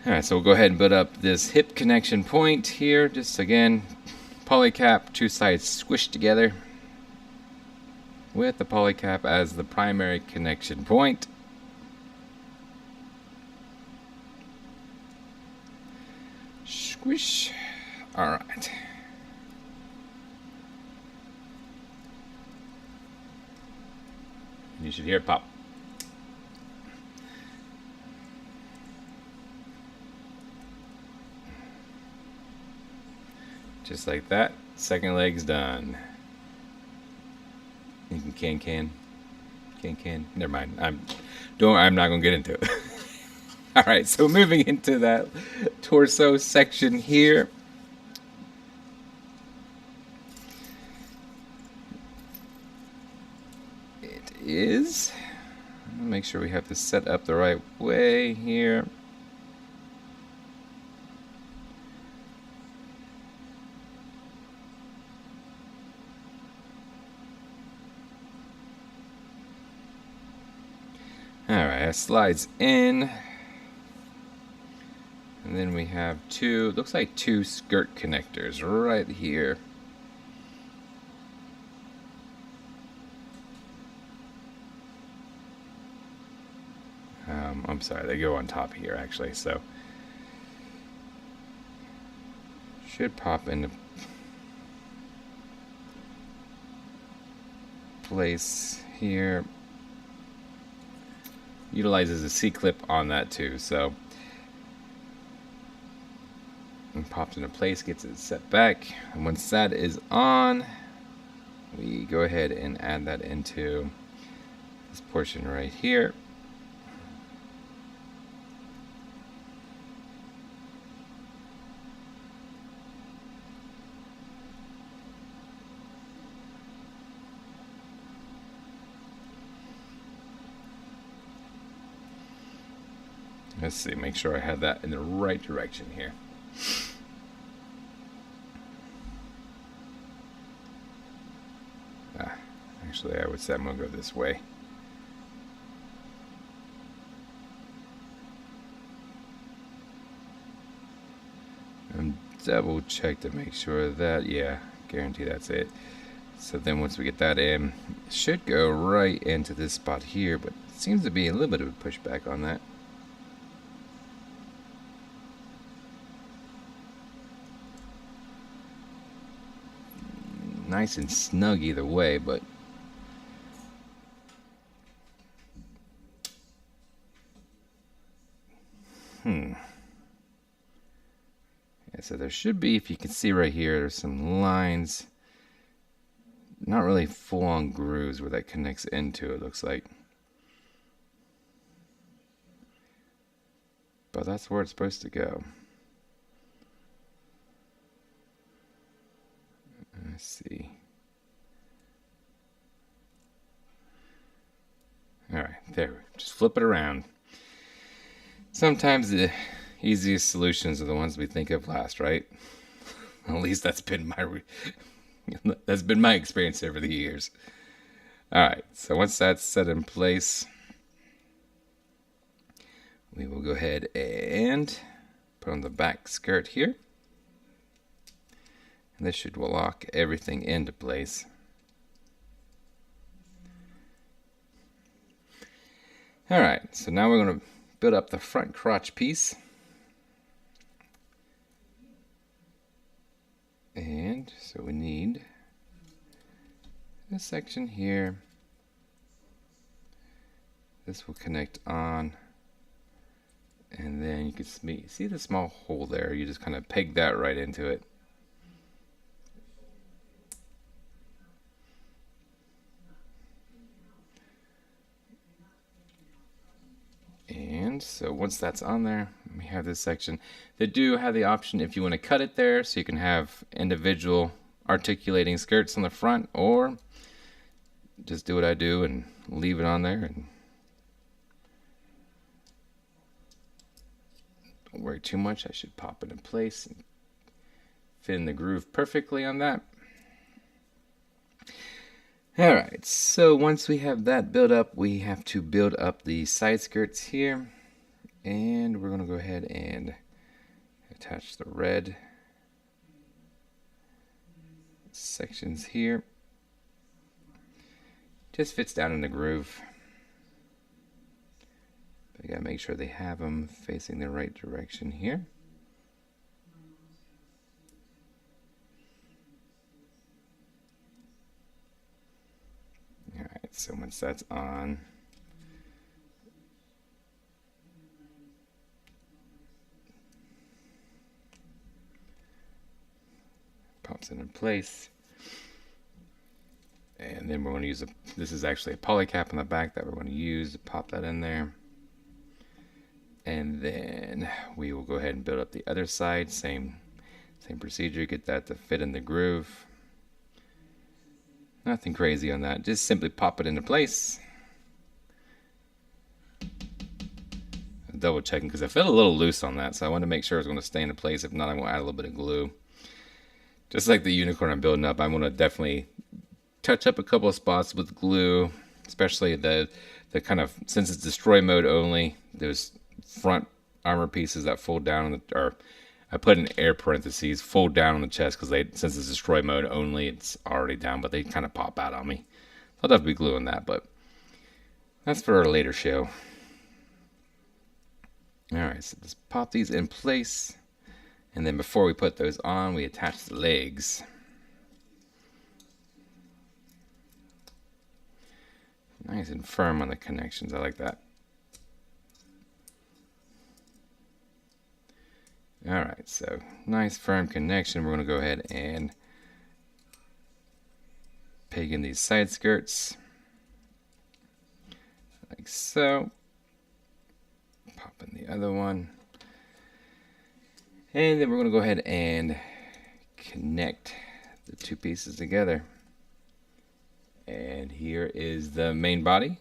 Alright, so we'll go ahead and build up this hip connection point here. Just again, polycap, two sides squished together with the polycap as the primary connection point. Squish. Alright. You should hear it pop. Just like that. Second leg's done. You can. Never mind. I'm not gonna get into it. Alright, so moving into that torso section here. It is. Make sure we have this set up the right way here. Alright, it slides in. And then we have two, looks like two skirt connectors right here. I'm sorry, they go on top here actually, so should pop into place here. Utilizes a C-clip on that too, so and pops into place, gets it set back, and once that is on, we go ahead and add that into this portion right here. Let's see, make sure I have that in the right direction here. Actually, I would say I'm going to go this way. And double check to make sure that, yeah, guarantee that's it. So then once we get that in, it should go right into this spot here, but it seems to be a little bit of a pushback on that. Nice and snug either way, but yeah, so there should be, if you can see right here, there's some lines, not really full-on grooves where that connects into, it looks like, but that's where it's supposed to go. Let's see. Alright, there. Just flip it around. Sometimes the easiest solutions are the ones we think of last, right? At least that's been my experience over the years. Alright, so once that's set in place, we will go ahead and put on the back skirt here. This should lock everything into place. Alright, so now we're going to build up the front crotch piece. And so we need this section here. This will connect on. And then you can see the small hole there. You just kind of peg that right into it. And so once that's on there, we have this section. They do have the option if you want to cut it there, so you can have individual articulating skirts on the front, or just do what I do and leave it on there and Don't worry too much. I should pop it in place and fit in the groove perfectly on that. Alright, so once we have that built up, we have to build up the side skirts here. And we're going to go ahead and attach the red sections here. Just fits down in the groove. But you gotta make sure they have them facing the right direction here. Alright, so once that's on, pops it in place. And then we're going to use this is actually a poly cap on the back that we're going to use to pop that in there. And then we will go ahead and build up the other side. Same procedure, get that to fit in the groove. Nothing crazy on that, just simply pop it into place. I'm double checking because I felt a little loose on that, so I wanted to make sure it was going to stay into place. If not, I'm going to add a little bit of glue. Just like the unicorn I'm building up, I'm going to definitely touch up a couple of spots with glue, especially the kind of, since it's destroy mode only, there's front armor pieces that fold down on the, or I put in air parentheses, fold down on the chest because since it's destroy mode only, it's already down, but they kind of pop out on me. I'll definitely be gluing that, but that's for a later show. Alright, so just pop these in place, and then before we put those on, we attach the legs. Nice and firm on the connections. I like that. Alright, so nice firm connection. We're going to go ahead and peg in these side skirts. Like so. Pop in the other one. And then we're going to go ahead and connect the two pieces together. And here is the main body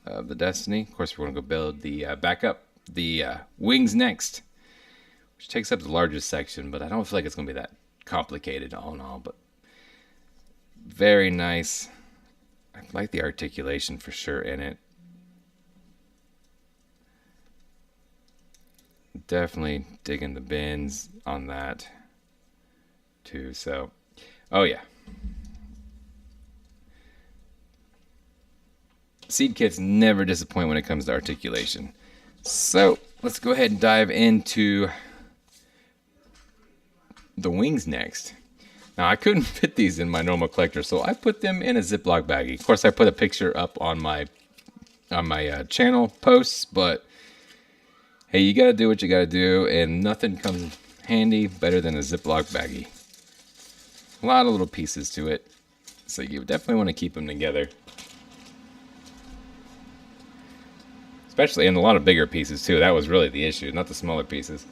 of the Destiny. Of course, we're going to go build the backup, the wings next, which takes up the largest section, but I don't feel like it's going to be that complicated all in all, but very nice. I like the articulation for sure in it. Definitely digging the bends on that too, so, oh yeah. Seed kits never disappoint when it comes to articulation. So let's go ahead and dive into the wings next. Now I couldn't fit these in my normal collector, so I put them in a Ziploc baggie. Of course, I put a picture up on my channel posts, but hey, you gotta do what you gotta do, and nothing comes handy better than a Ziploc baggie. A lot of little pieces to it, so you definitely want to keep them together. Especially in a lot of bigger pieces too. That was really the issue, not the smaller pieces.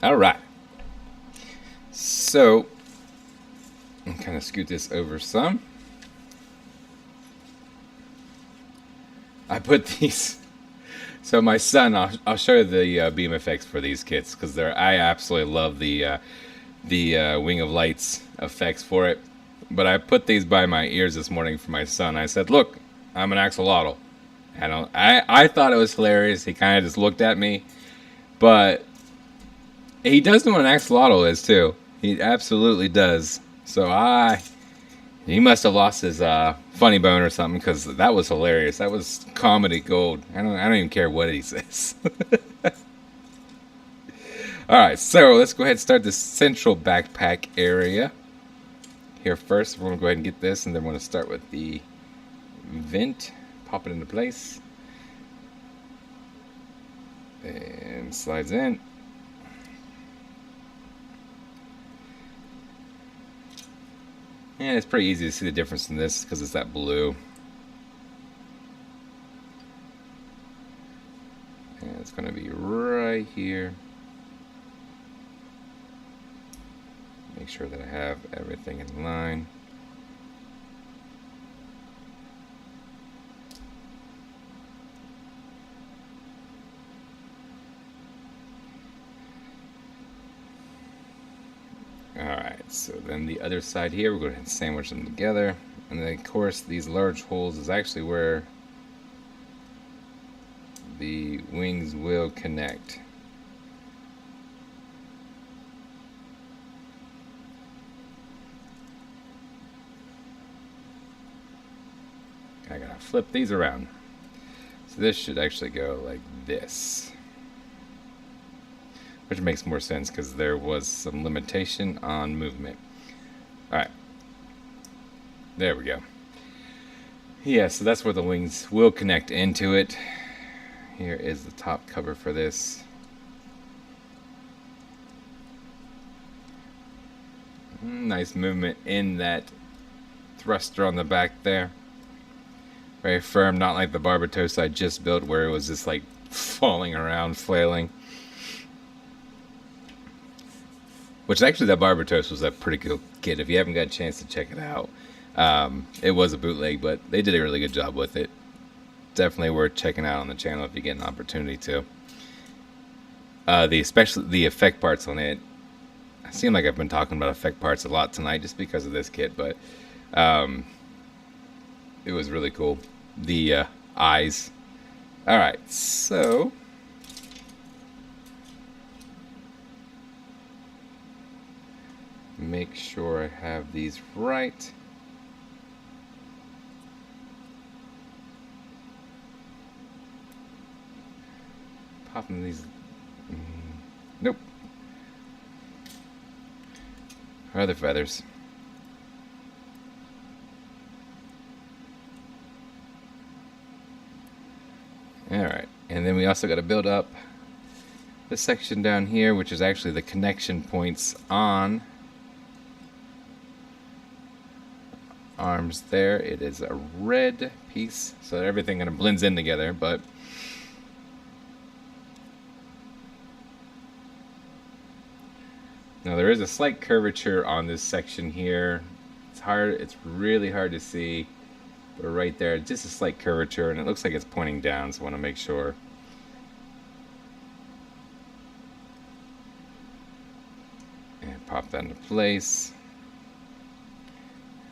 All right. So, I'm kind of scoot this over some. I put these. So my son, I'll show you the BMFX for these kits because I absolutely love the Wing of Lights effects for it. But I put these by my ears this morning for my son. I said, "Look, I'm an axolotl." I thought it was hilarious. He kind of just looked at me, but he does know what an axolotl is too. He absolutely does. So he must have lost his funny bone or something because that was hilarious. That was comedy gold. I don't even care what he says. All right, so let's go ahead and start the central backpack area. Here first, we're going to go ahead and get this, and then we're going to start with the vent. Pop it into place. And slides in. And it's pretty easy to see the difference in this because it's that blue. And it's going to be right here. Make sure that I have everything in line. so then the other side here, we're going to sandwich them together. And then of course these large holes is actually where the wings will connect. I gotta flip these around. So this should actually go like this. Which makes more sense because there was some limitation on movement. Alright. There we go. Yeah, so that's where the wings will connect into it. Here is the top cover for this. Nice movement in that thruster on the back there. Very firm, not like the Barbatos I just built where it was just like falling around, flailing. Which actually that Barbatos was a pretty cool kit. If you haven't got a chance to check it out, it was a bootleg, but they did a really good job with it. Definitely worth checking out on the channel if you get an opportunity to. Especially the effect parts on it. I seem like I've been talking about effect parts a lot tonight just because of this kit, but it was really cool. The eyes. Alright, so make sure I have these right. Popping these. Nope. Other feathers. Alright, and then we also got to build up this section down here, which is actually the connection points on arms there. It is a red piece, so everything kind of blends in together, but now there is a slight curvature on this section here. It's hard, it's really hard to see, but right there, just a slight curvature, and it looks like it's pointing down, so I want to make sure. And pop that into place.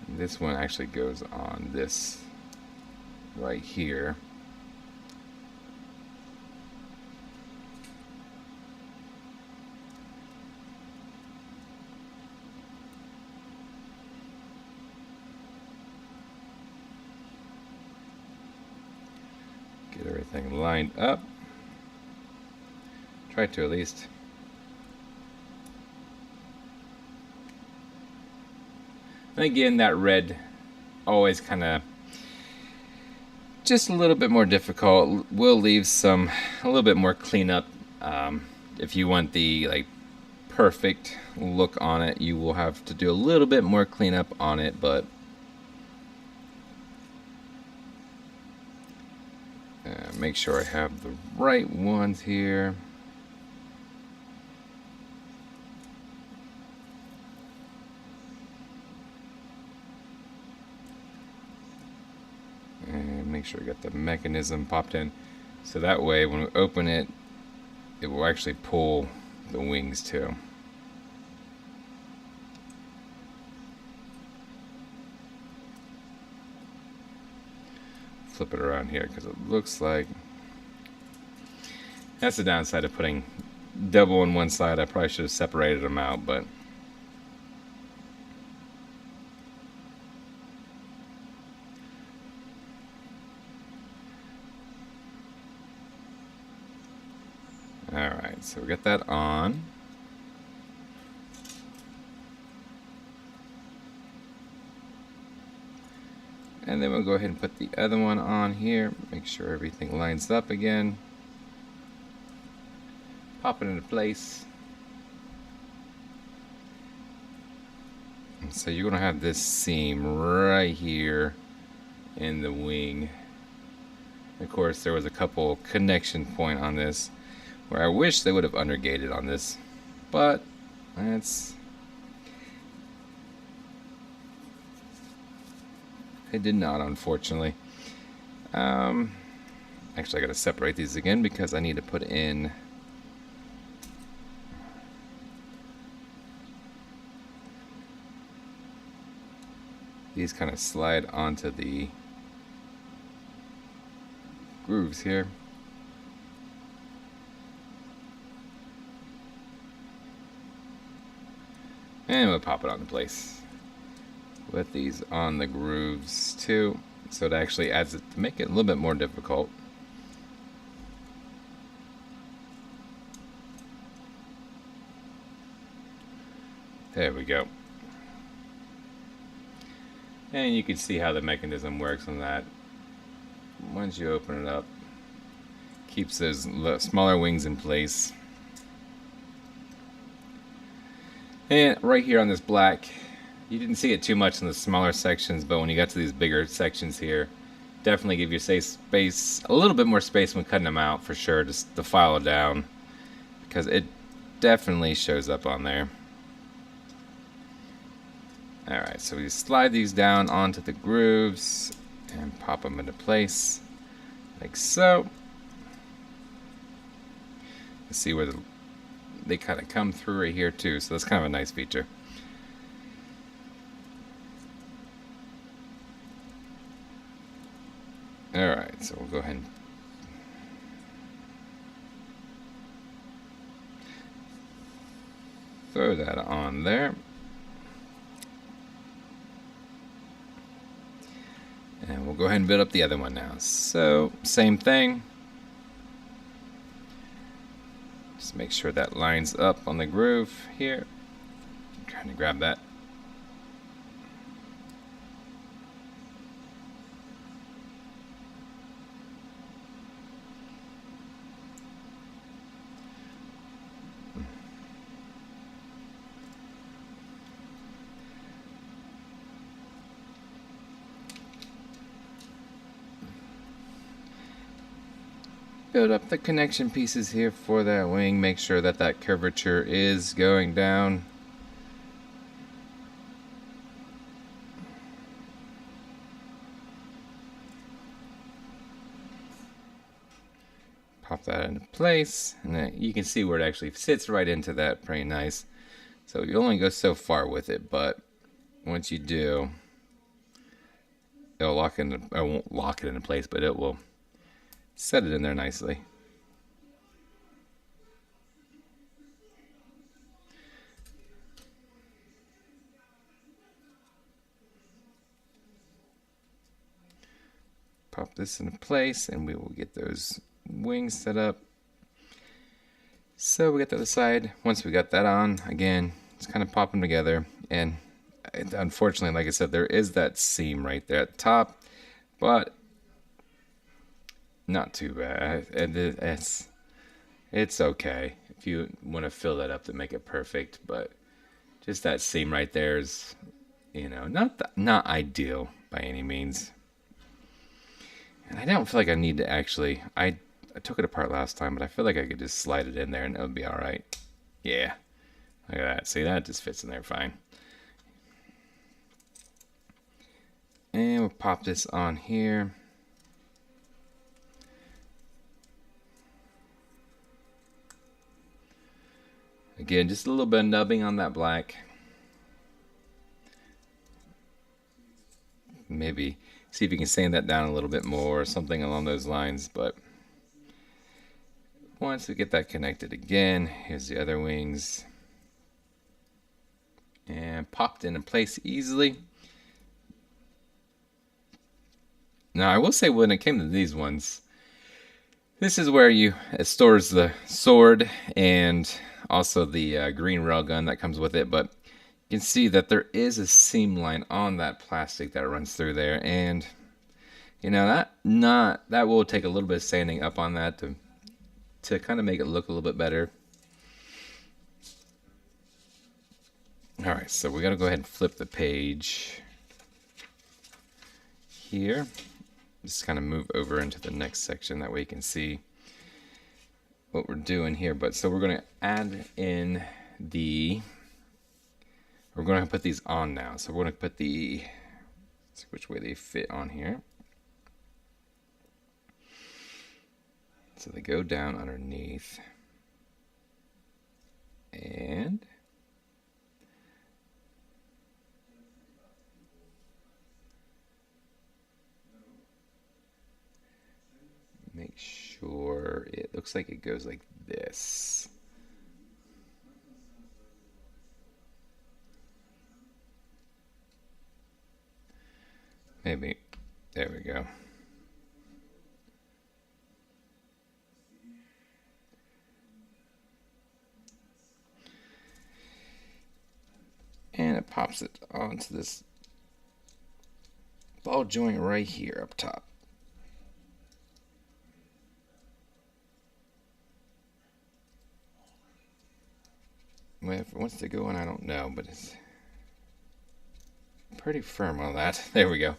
And this one actually goes on this right here. Get everything lined up. Try to at least. And again, that red always kind of just a little bit more difficult. Will leave a little bit more cleanup. If you want the like perfect look on it, you will have to do a little bit more cleanup on it, but make sure I have the right ones here. And make sure I got the mechanism popped in. So that way when we open it, it will actually pull the wings too. Flip it around here because it looks like that's the downside of putting double on one side. I probably should have separated them out, but alright, so we got that on. And then we'll go ahead and put the other one on here. Make sure everything lines up again. Pop it into place. And so you're going to have this seam right here in the wing. Of course, there was a couple connection point on this where I wish they would have undergated on this, but that's. It did not, unfortunately. Actually, I got to separate these again because I need to put in these kind of slide onto the grooves here. And we'll pop it onto place with these on the grooves too, so it actually adds it to make it a little bit more difficult. There we go. And you can see how the mechanism works on that. Once you open it up, keeps those smaller wings in place. And right here on this black, you didn't see it too much in the smaller sections, but when you got to these bigger sections here, definitely give your space, a little bit more space when cutting them out for sure, just to file it down, because it definitely shows up on there. Alright, so we slide these down onto the grooves and pop them into place, like so. You see where they kind of come through right here too, so that's kind of a nice feature. Alright, so we'll go ahead and throw that on there. And we'll go ahead and build up the other one now. So, same thing. Just make sure that lines up on the groove here. I'm trying to grab that. Build up the connection pieces here for that wing. Make sure that that curvature is going down. Pop that into place, and then you can see where it actually sits right into that. Pretty nice. So you only go so far with it, but once you do, it'll lock in. I won't lock it into place, but it will set it in there nicely. Pop this into place and we will get those wings set up. So we got the other side. Once we got that on, again, just kind of pop them together. And unfortunately, like I said, there is that seam right there at the top, but not too bad. It's okay if you want to fill that up to make it perfect, but just that seam right there is, you know, not ideal by any means. And I don't feel like I need to actually. I took it apart last time, but I feel like I could just slide it in there and it would be all right. Yeah, look at that. See, that just fits in there fine. And we'll pop this on here. Again, just a little bit of nubbing on that black. Maybe see if you can sand that down a little bit more or something along those lines. But once we get that connected again, here's the other wings. And popped into place easily. Now, I will say when it came to these ones, this is where it stores the sword and also the green railgun that comes with it, but you can see that there is a seam line on that plastic that runs through there, and you know that will take a little bit of sanding up on that to kind of make it look a little bit better. All right, so we got to go ahead and flip the page here. Just kind of move over into the next section, that way you can see what we're doing here. But so we're going to add in we're going to put these on now. So we're going to put let's see which way they fit on here. So they go down underneath. And sure. It looks like it goes like this. Maybe. There we go. And it pops it onto this ball joint right here up top. Well, if it wants to go in, I don't know, but it's pretty firm on that. There we go.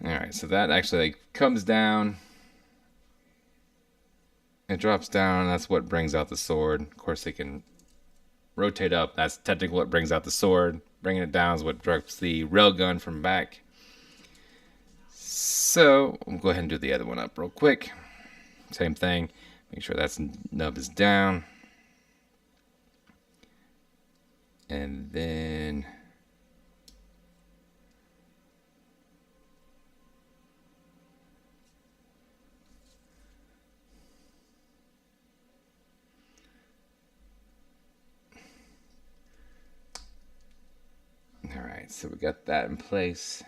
Alright, so that actually like comes down. It drops down, and that's what brings out the sword. Of course, they can rotate up. That's technically what brings out the sword. Bringing it down is what drops the railgun from back. So, we'll go ahead and do the other one up real quick. Same thing. Make sure that nub is down. And then all right, so we got that in place.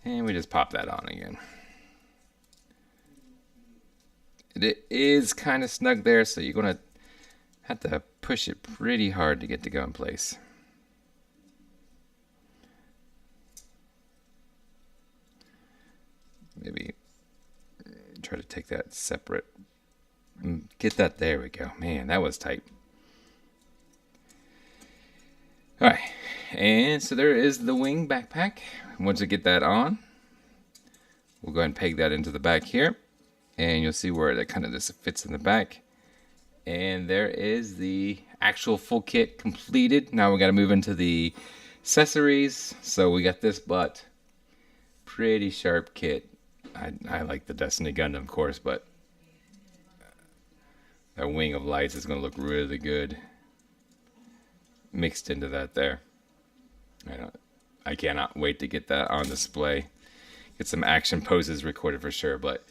And we just pop that on again. It is kind of snug there, so you're going to have to push it pretty hard to get to go in place. Maybe try to take that separate. Get that, there we go. Man, that was tight. Alright, and so there is the wing backpack. Once we get that on, we'll go ahead and peg that into the back here. And you'll see where that kind of just fits in the back. And there is the actual full kit completed. Now we got to move into the accessories. So we got this butt. Pretty sharp kit. I like the Destiny Gundam, of course, but that wing of lights is going to look really good mixed into that there. I cannot wait to get that on display. Get some action poses recorded for sure, but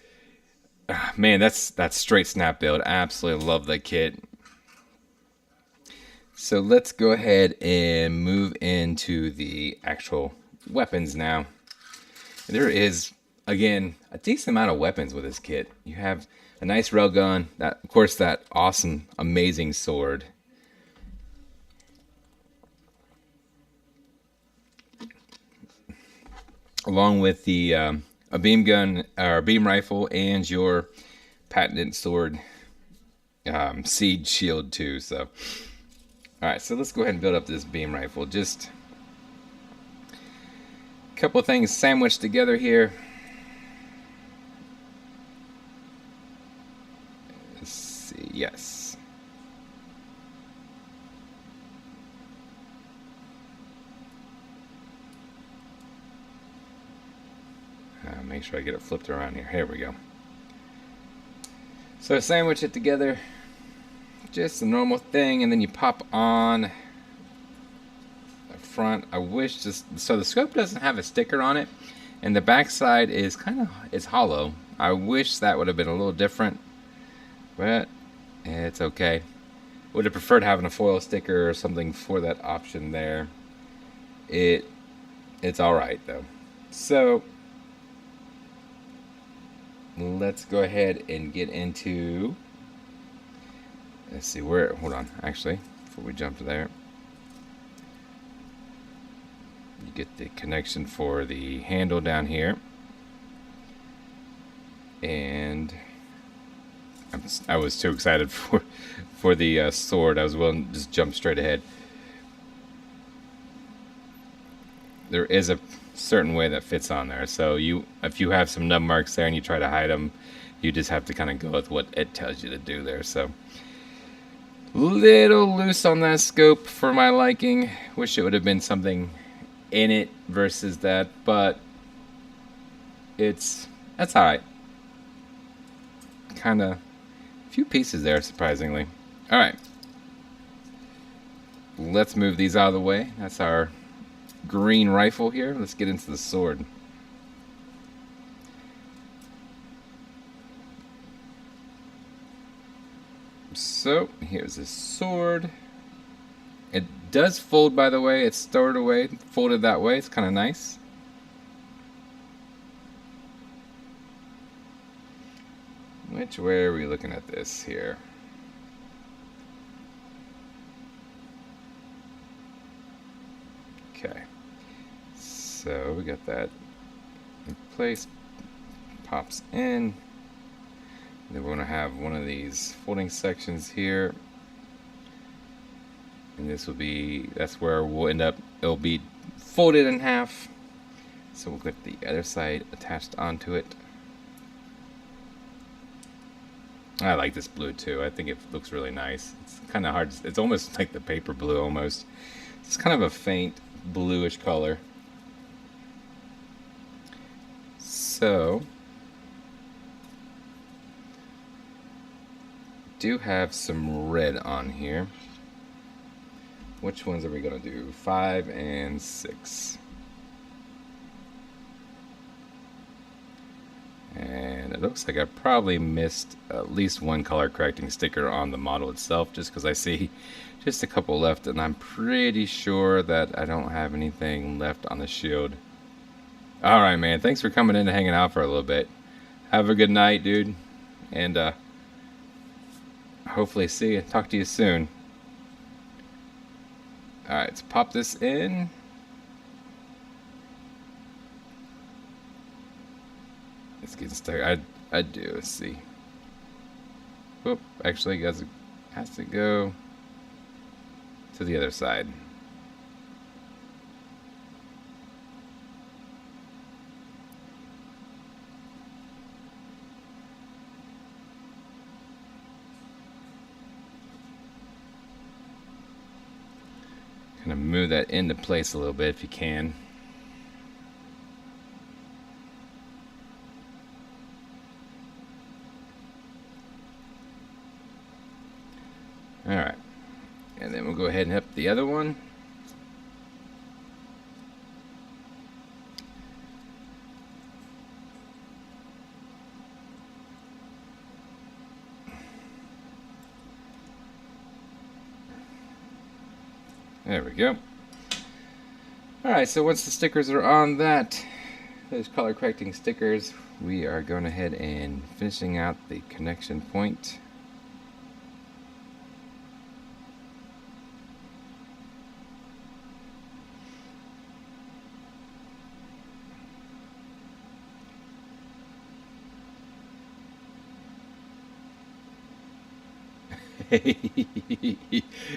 man, that's straight snap build. Absolutely love that kit. So let's go ahead and move into the actual weapons now. There is, again, a decent amount of weapons with this kit. You have a nice railgun, that, of course, that awesome, amazing sword. Along with the a beam gun or beam rifle and your patented sword, siege shield too. So, all right, so let's go ahead and build up this beam rifle. Just a couple of things sandwiched together here. Let's see. Yes. Make sure I get it flipped around here. Here we go. So sandwich it together, just a normal thing, and then you pop on the front. I wish so the scope doesn't have a sticker on it, and the back side is it's hollow. I wish that would have been a little different, but it's okay. Would have preferred having a foil sticker or something for that option there. It's all right though. So let's go ahead and get into, let's see where, hold on, actually, before we jump to there, you get the connection for the handle down here, and I was too excited for the sword. I was willing to just jump straight ahead. There is a certain way that fits on there, so if you have some nub marks there and you try to hide them, you just have to kind of go with what it tells you to do there. So little loose on that scope for my liking. Wish it would have been something in it versus that, but that's all right. Kind of a few pieces there, surprisingly. All right, let's move these out of the way. That's our green rifle here. Let's get into the sword. So here's his sword. It does fold, by the way. It's stored away, folded that way. It's kind of nice. Which way are we looking at this here? Okay. So we got that in place. Pops in. Then we're going to have one of these folding sections here. And this will be, that's where we'll end up, it'll be folded in half. So we'll get the other side attached onto it. I like this blue too. I think it looks really nice. It's kind of hard. It's almost like the paper blue almost. It's kind of a faint bluish color. So do have some red on here. Which ones are we going to do? 5 and 6. And it looks like I probably missed at least one color correcting sticker on the model itself, just because I see just a couple left, and I'm pretty sure that I don't have anything left on the shield. Alright, man, thanks for coming in and hanging out for a little bit. Have a good night, dude, and hopefully see you. Talk to you soon. Alright, let's pop this in. It's getting stuck. I do. Let's see. Whoop. Actually, it has to go to the other side. Kind of move that into place a little bit if you can. Alright, and then we'll go ahead and hit the other one. There we go. Alright, so once the stickers are on that, those color correcting stickers, we are going ahead and finishing out the connection point.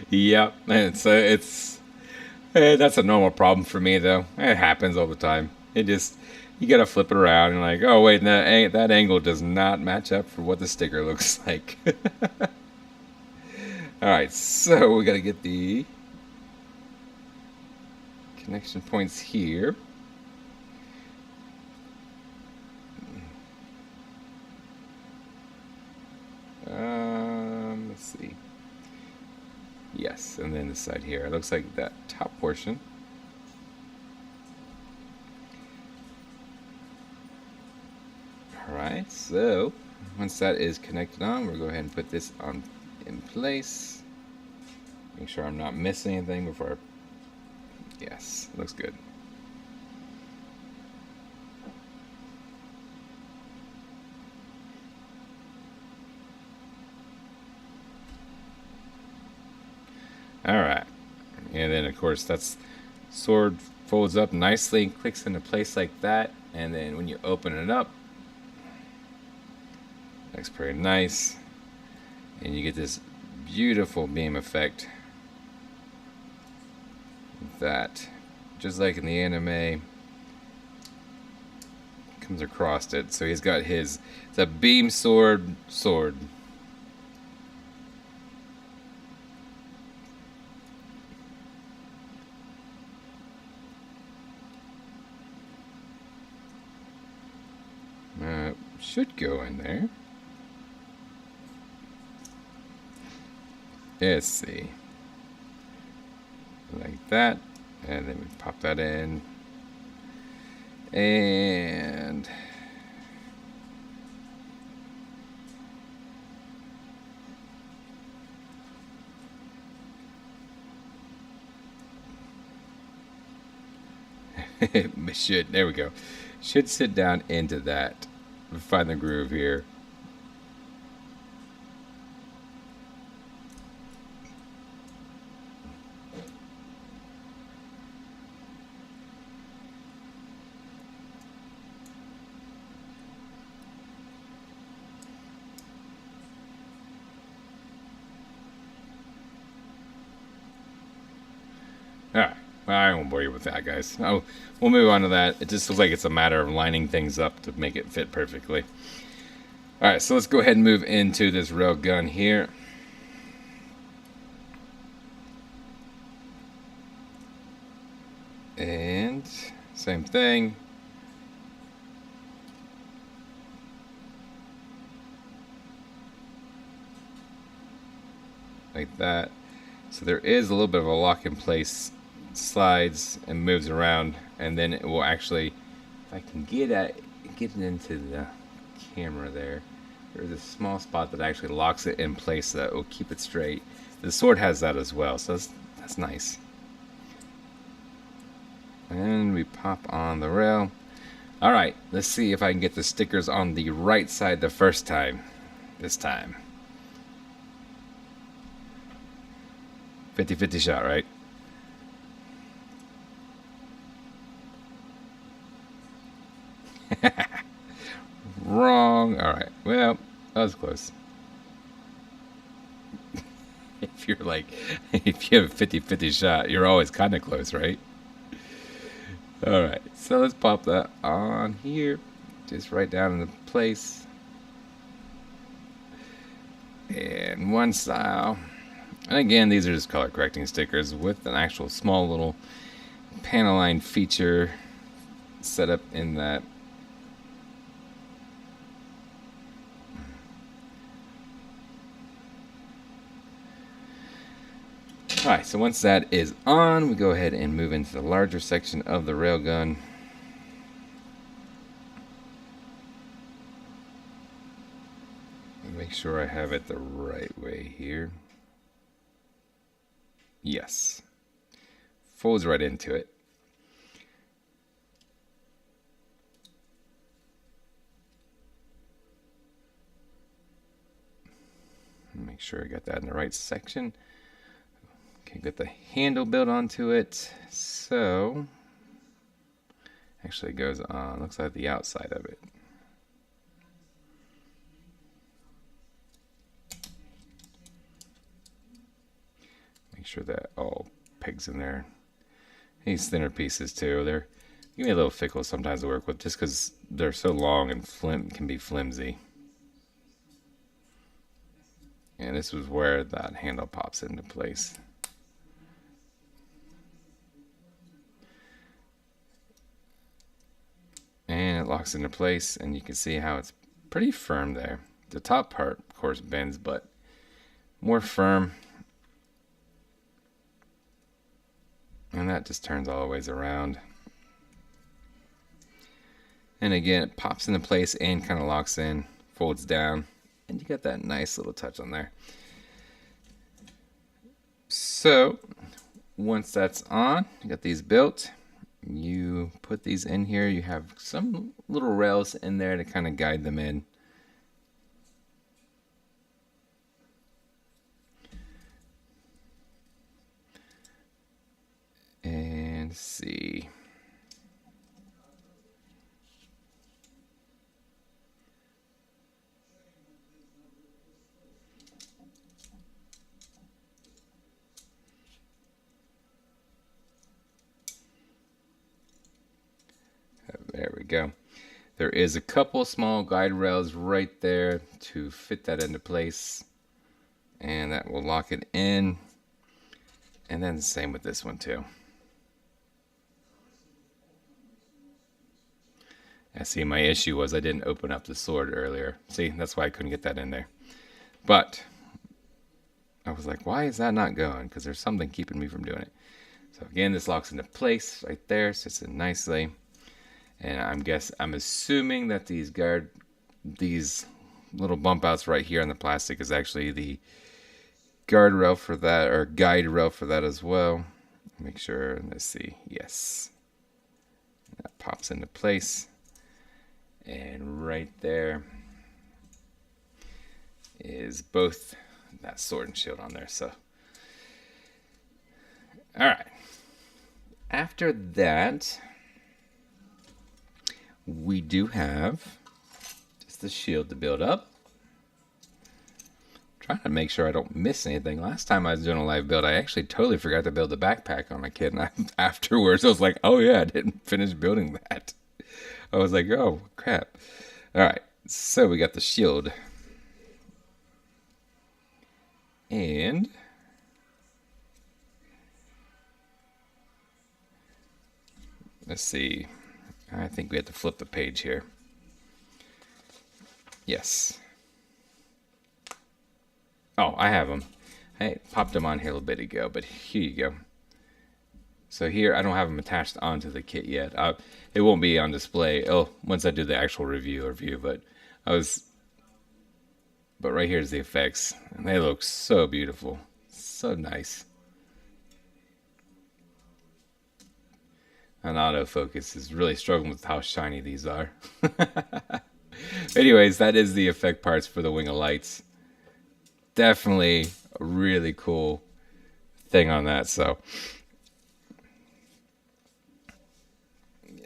Yep, that's a normal problem for me though. It happens all the time. You gotta flip it around and like, oh wait, that angle does not match up for what the sticker looks like. Alright, so we gotta get the connection points here. Let's see. Yes, and then this side here. It looks like that top portion. Alright, so once that is connected on, we'll go ahead and put this on in place. Make sure I'm not missing anything before I... Yes, looks good. Alright, and then of course that's sword folds up nicely and clicks into place like that, and then when you open it up, looks pretty nice, and you get this beautiful beam effect that, just like in the anime, comes across it. So he's got it's a beam sword. Should go in there. Let's see. Like that. And then we pop that in. And There we go. Should sit down into that. Find the groove here. Alright, well, I won't bore you with that, guys. We'll move on to that. It just looks like it's a matter of lining things up to make it fit perfectly. Alright, so let's go ahead and move into this rail gun here. And same thing. Like that. So there is a little bit of a lock in place, slides and moves around, and then it will actually, if I can get it into the camera there, there's a small spot that actually locks it in place so that will keep it straight. The sword has that as well, so that's nice. And we pop on the rail. Alright, let's see if I can get the stickers on the right side the first time. This time. 50-50 shot, right? Wrong. Alright, well, that was close. If you have a 50-50 shot, you're always kind of close, right? Alright, so let's pop that on here. Just right down into place. And one style. And again, these are just color correcting stickers with an actual small little panel line feature set up in that. Alright, so once that is on, we go ahead and move into the larger section of the railgun. Make sure I have it the right way here. Yes. Folds right into it. Make sure I got that in the right section. Okay, get the handle built onto it. So, actually it goes on, looks like the outside of it. Make sure that all pegs in there. These thinner pieces too, they're give me a little fickle sometimes to work with just because they're so long and can be flimsy. And this was where that handle pops into place. And it locks into place, and you can see how it's pretty firm there. The top part, of course, bends, but more firm. And that just turns all the ways around. And again, it pops into place and kind of locks in, folds down, and you got that nice little touch on there. So, once that's on, you got these built. You put these in here. You have some little rails in there to kind of guide them in. And see. There we go. There is a couple small guide rails right there to fit that into place, and that will lock it in. And then the same with this one too. I see my issue was I didn't open up the sword earlier. See, that's why I couldn't get that in there. But I was like, why is that not going? Because there's something keeping me from doing it. So again, this locks into place right there, sits in nicely. And I'm assuming that these little bump outs right here on the plastic is actually the guard rail for that, or guide rail for that as well. Make sure, let's see, yes. That pops into place. And right there is both that sword and shield on there. So, all right. After that, we do have just the shield to build up. Trying to make sure I don't miss anything. Last time I was doing a live build, I actually totally forgot to build the backpack on my kid. And afterwards, I was like, oh yeah, I didn't finish building that. I was like, oh, crap. All right, so we got the shield. And let's see. I think we have to flip the page here. Yes. Oh, I have them. I popped them on here a little bit ago, but here you go. So here, I don't have them attached onto the kit yet. It won't be on display. Oh, once I do the actual review, but right here's the effects, and they look so beautiful, so nice. And autofocus is really struggling with how shiny these are. Anyways, that is the effect parts for the Wing of Lights. Definitely a really cool thing on that. So,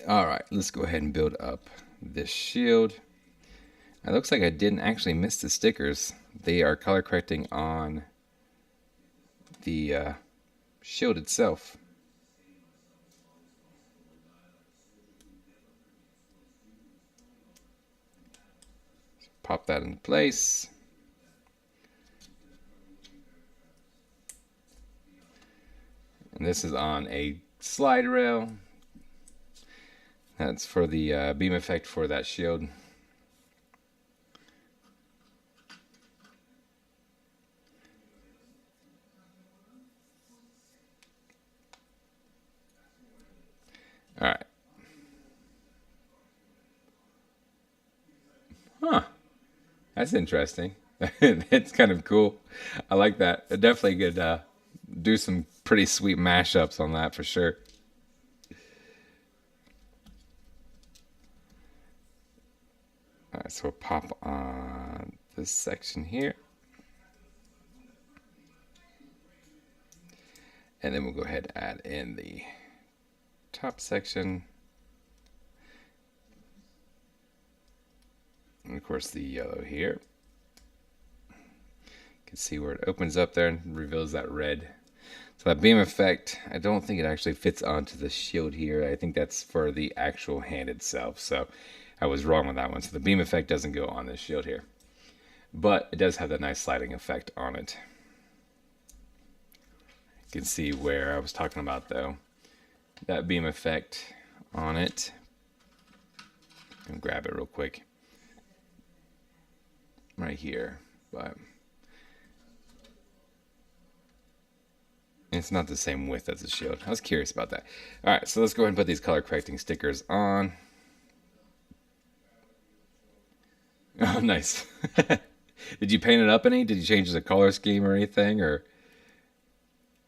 all right, let's go ahead and build up this shield. It looks like I didn't actually miss the stickers. They are color correcting on the shield itself. So pop that into place. And this is on a slide rail. That's for the beam effect for that shield. All right. Huh. That's interesting. It's kind of cool. I like that. It definitely could do some pretty sweet mashups on that for sure. All right, so we'll pop on this section here. And then we'll go ahead and add in the top section. And of course the yellow here. You can see where it opens up there and reveals that red. So that beam effect, I don't think it actually fits onto the shield here. I think that's for the actual hand itself. So I was wrong with that one. So the beam effect doesn't go on this shield here. But it does have that nice sliding effect on it. You can see where I was talking about though. That beam effect on it. And grab it real quick. Right here. But it's not the same width as the shield. I was curious about that. Alright, so let's go ahead and put these color correcting stickers on. Oh, nice. Did you paint it up any? Did you change the color scheme or anything? Or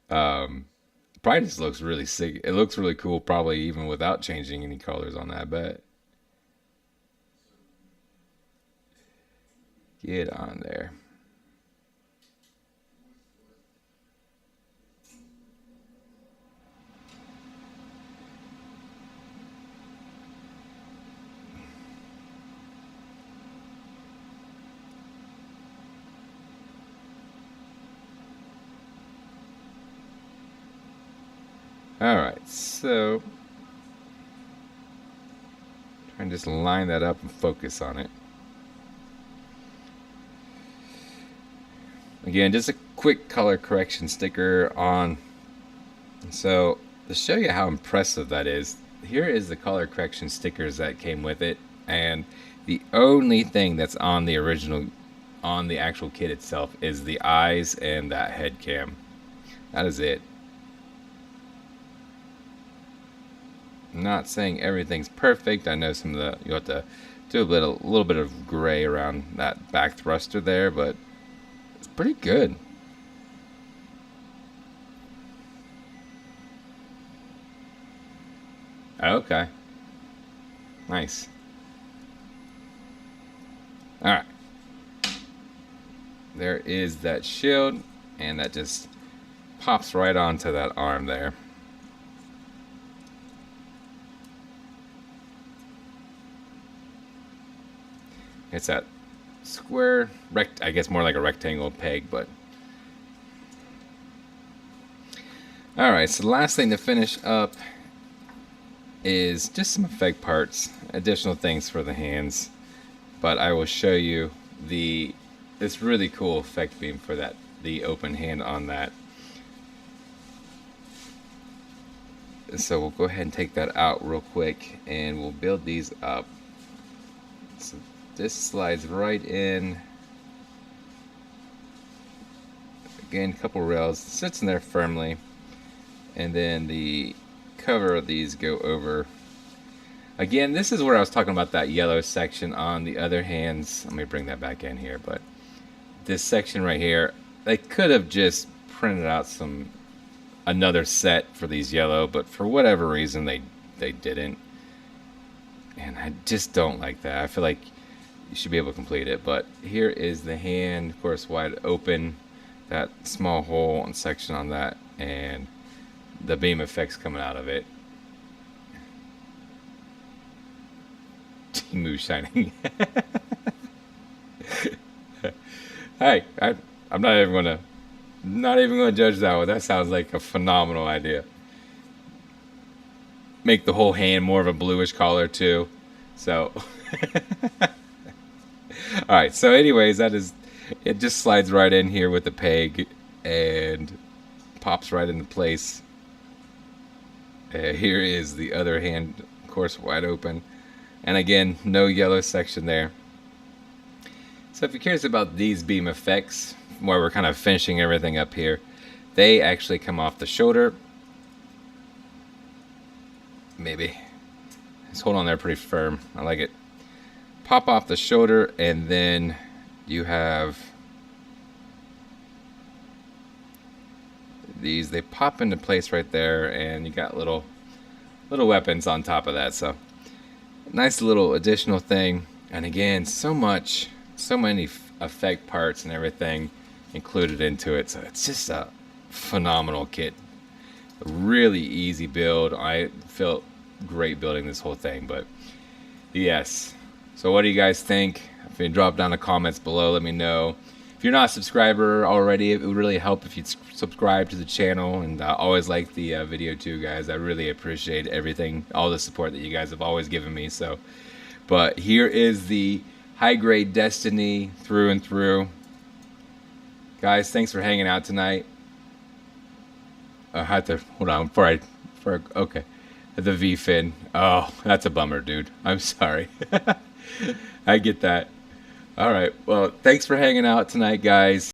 probably just looks really sick. It looks really cool, probably even without changing any colors on that, but get on there. Alright, so try and just line that up and focus on it. Again, just a quick color correction sticker on. So to show you how impressive that is, here is the color correction stickers that came with it, and the only thing that's on the original, on the actual kit itself, is the eyes and that head cam. That is it. I'm not saying everything's perfect. I know some of the, you have to do a little bit of gray around that back thruster there, but it's pretty good. Okay. Nice. Alright. There is that shield, and that just pops right onto that arm there. It's that square, I guess more like a rectangle peg, but... Alright, so the last thing to finish up is just some effect parts, additional things for the hands. But I will show you this really cool effect beam for that, the open hand on that. So we'll go ahead and take that out real quick, and we'll build these up. So this slides right in. Again, a couple rails, sits in there firmly, and then the cover of these go over. Again, this is where I was talking about that yellow section on the other hands. Let me bring that back in here, but this section right here, they could have just printed out another set for these yellow, but for whatever reason they didn't. And I just don't like that. I feel like you should be able to complete it. But here is the hand, of course, wide open, that small hole and section on that, and the beam effects coming out of it. Timu shining. Hey, I'm not even gonna judge that one. That sounds like a phenomenal idea. Make the whole hand more of a bluish color too. So alright, so anyways, it just slides right in here with the peg and pops right into place. Here is the other hand, of course, wide open. And again, no yellow section there. So if you're curious about these beam effects, while we're kind of finishing everything up here, they actually come off the shoulder. Maybe. Just hold on there pretty firm. I like it. Pop off the shoulder, and then you have these. They pop into place right there, and you got little weapons on top of that. So nice little additional thing. And again, so many effect parts and everything included into it. So it's just a phenomenal kit. A really easy build. I felt great building this whole thing. But yes. So what do you guys think? If you drop down the comments below, let me know. If you're not a subscriber already, it would really help if you'd subscribe to the channel. And I always like the video too, guys. I really appreciate everything, all the support that you guys have always given me. So, but here is the high-grade Destiny through and through. Guys, thanks for hanging out tonight. I had to hold on okay. The V-fin. Oh, that's a bummer, dude. I'm sorry. I get that. All right. Well, thanks for hanging out tonight, guys.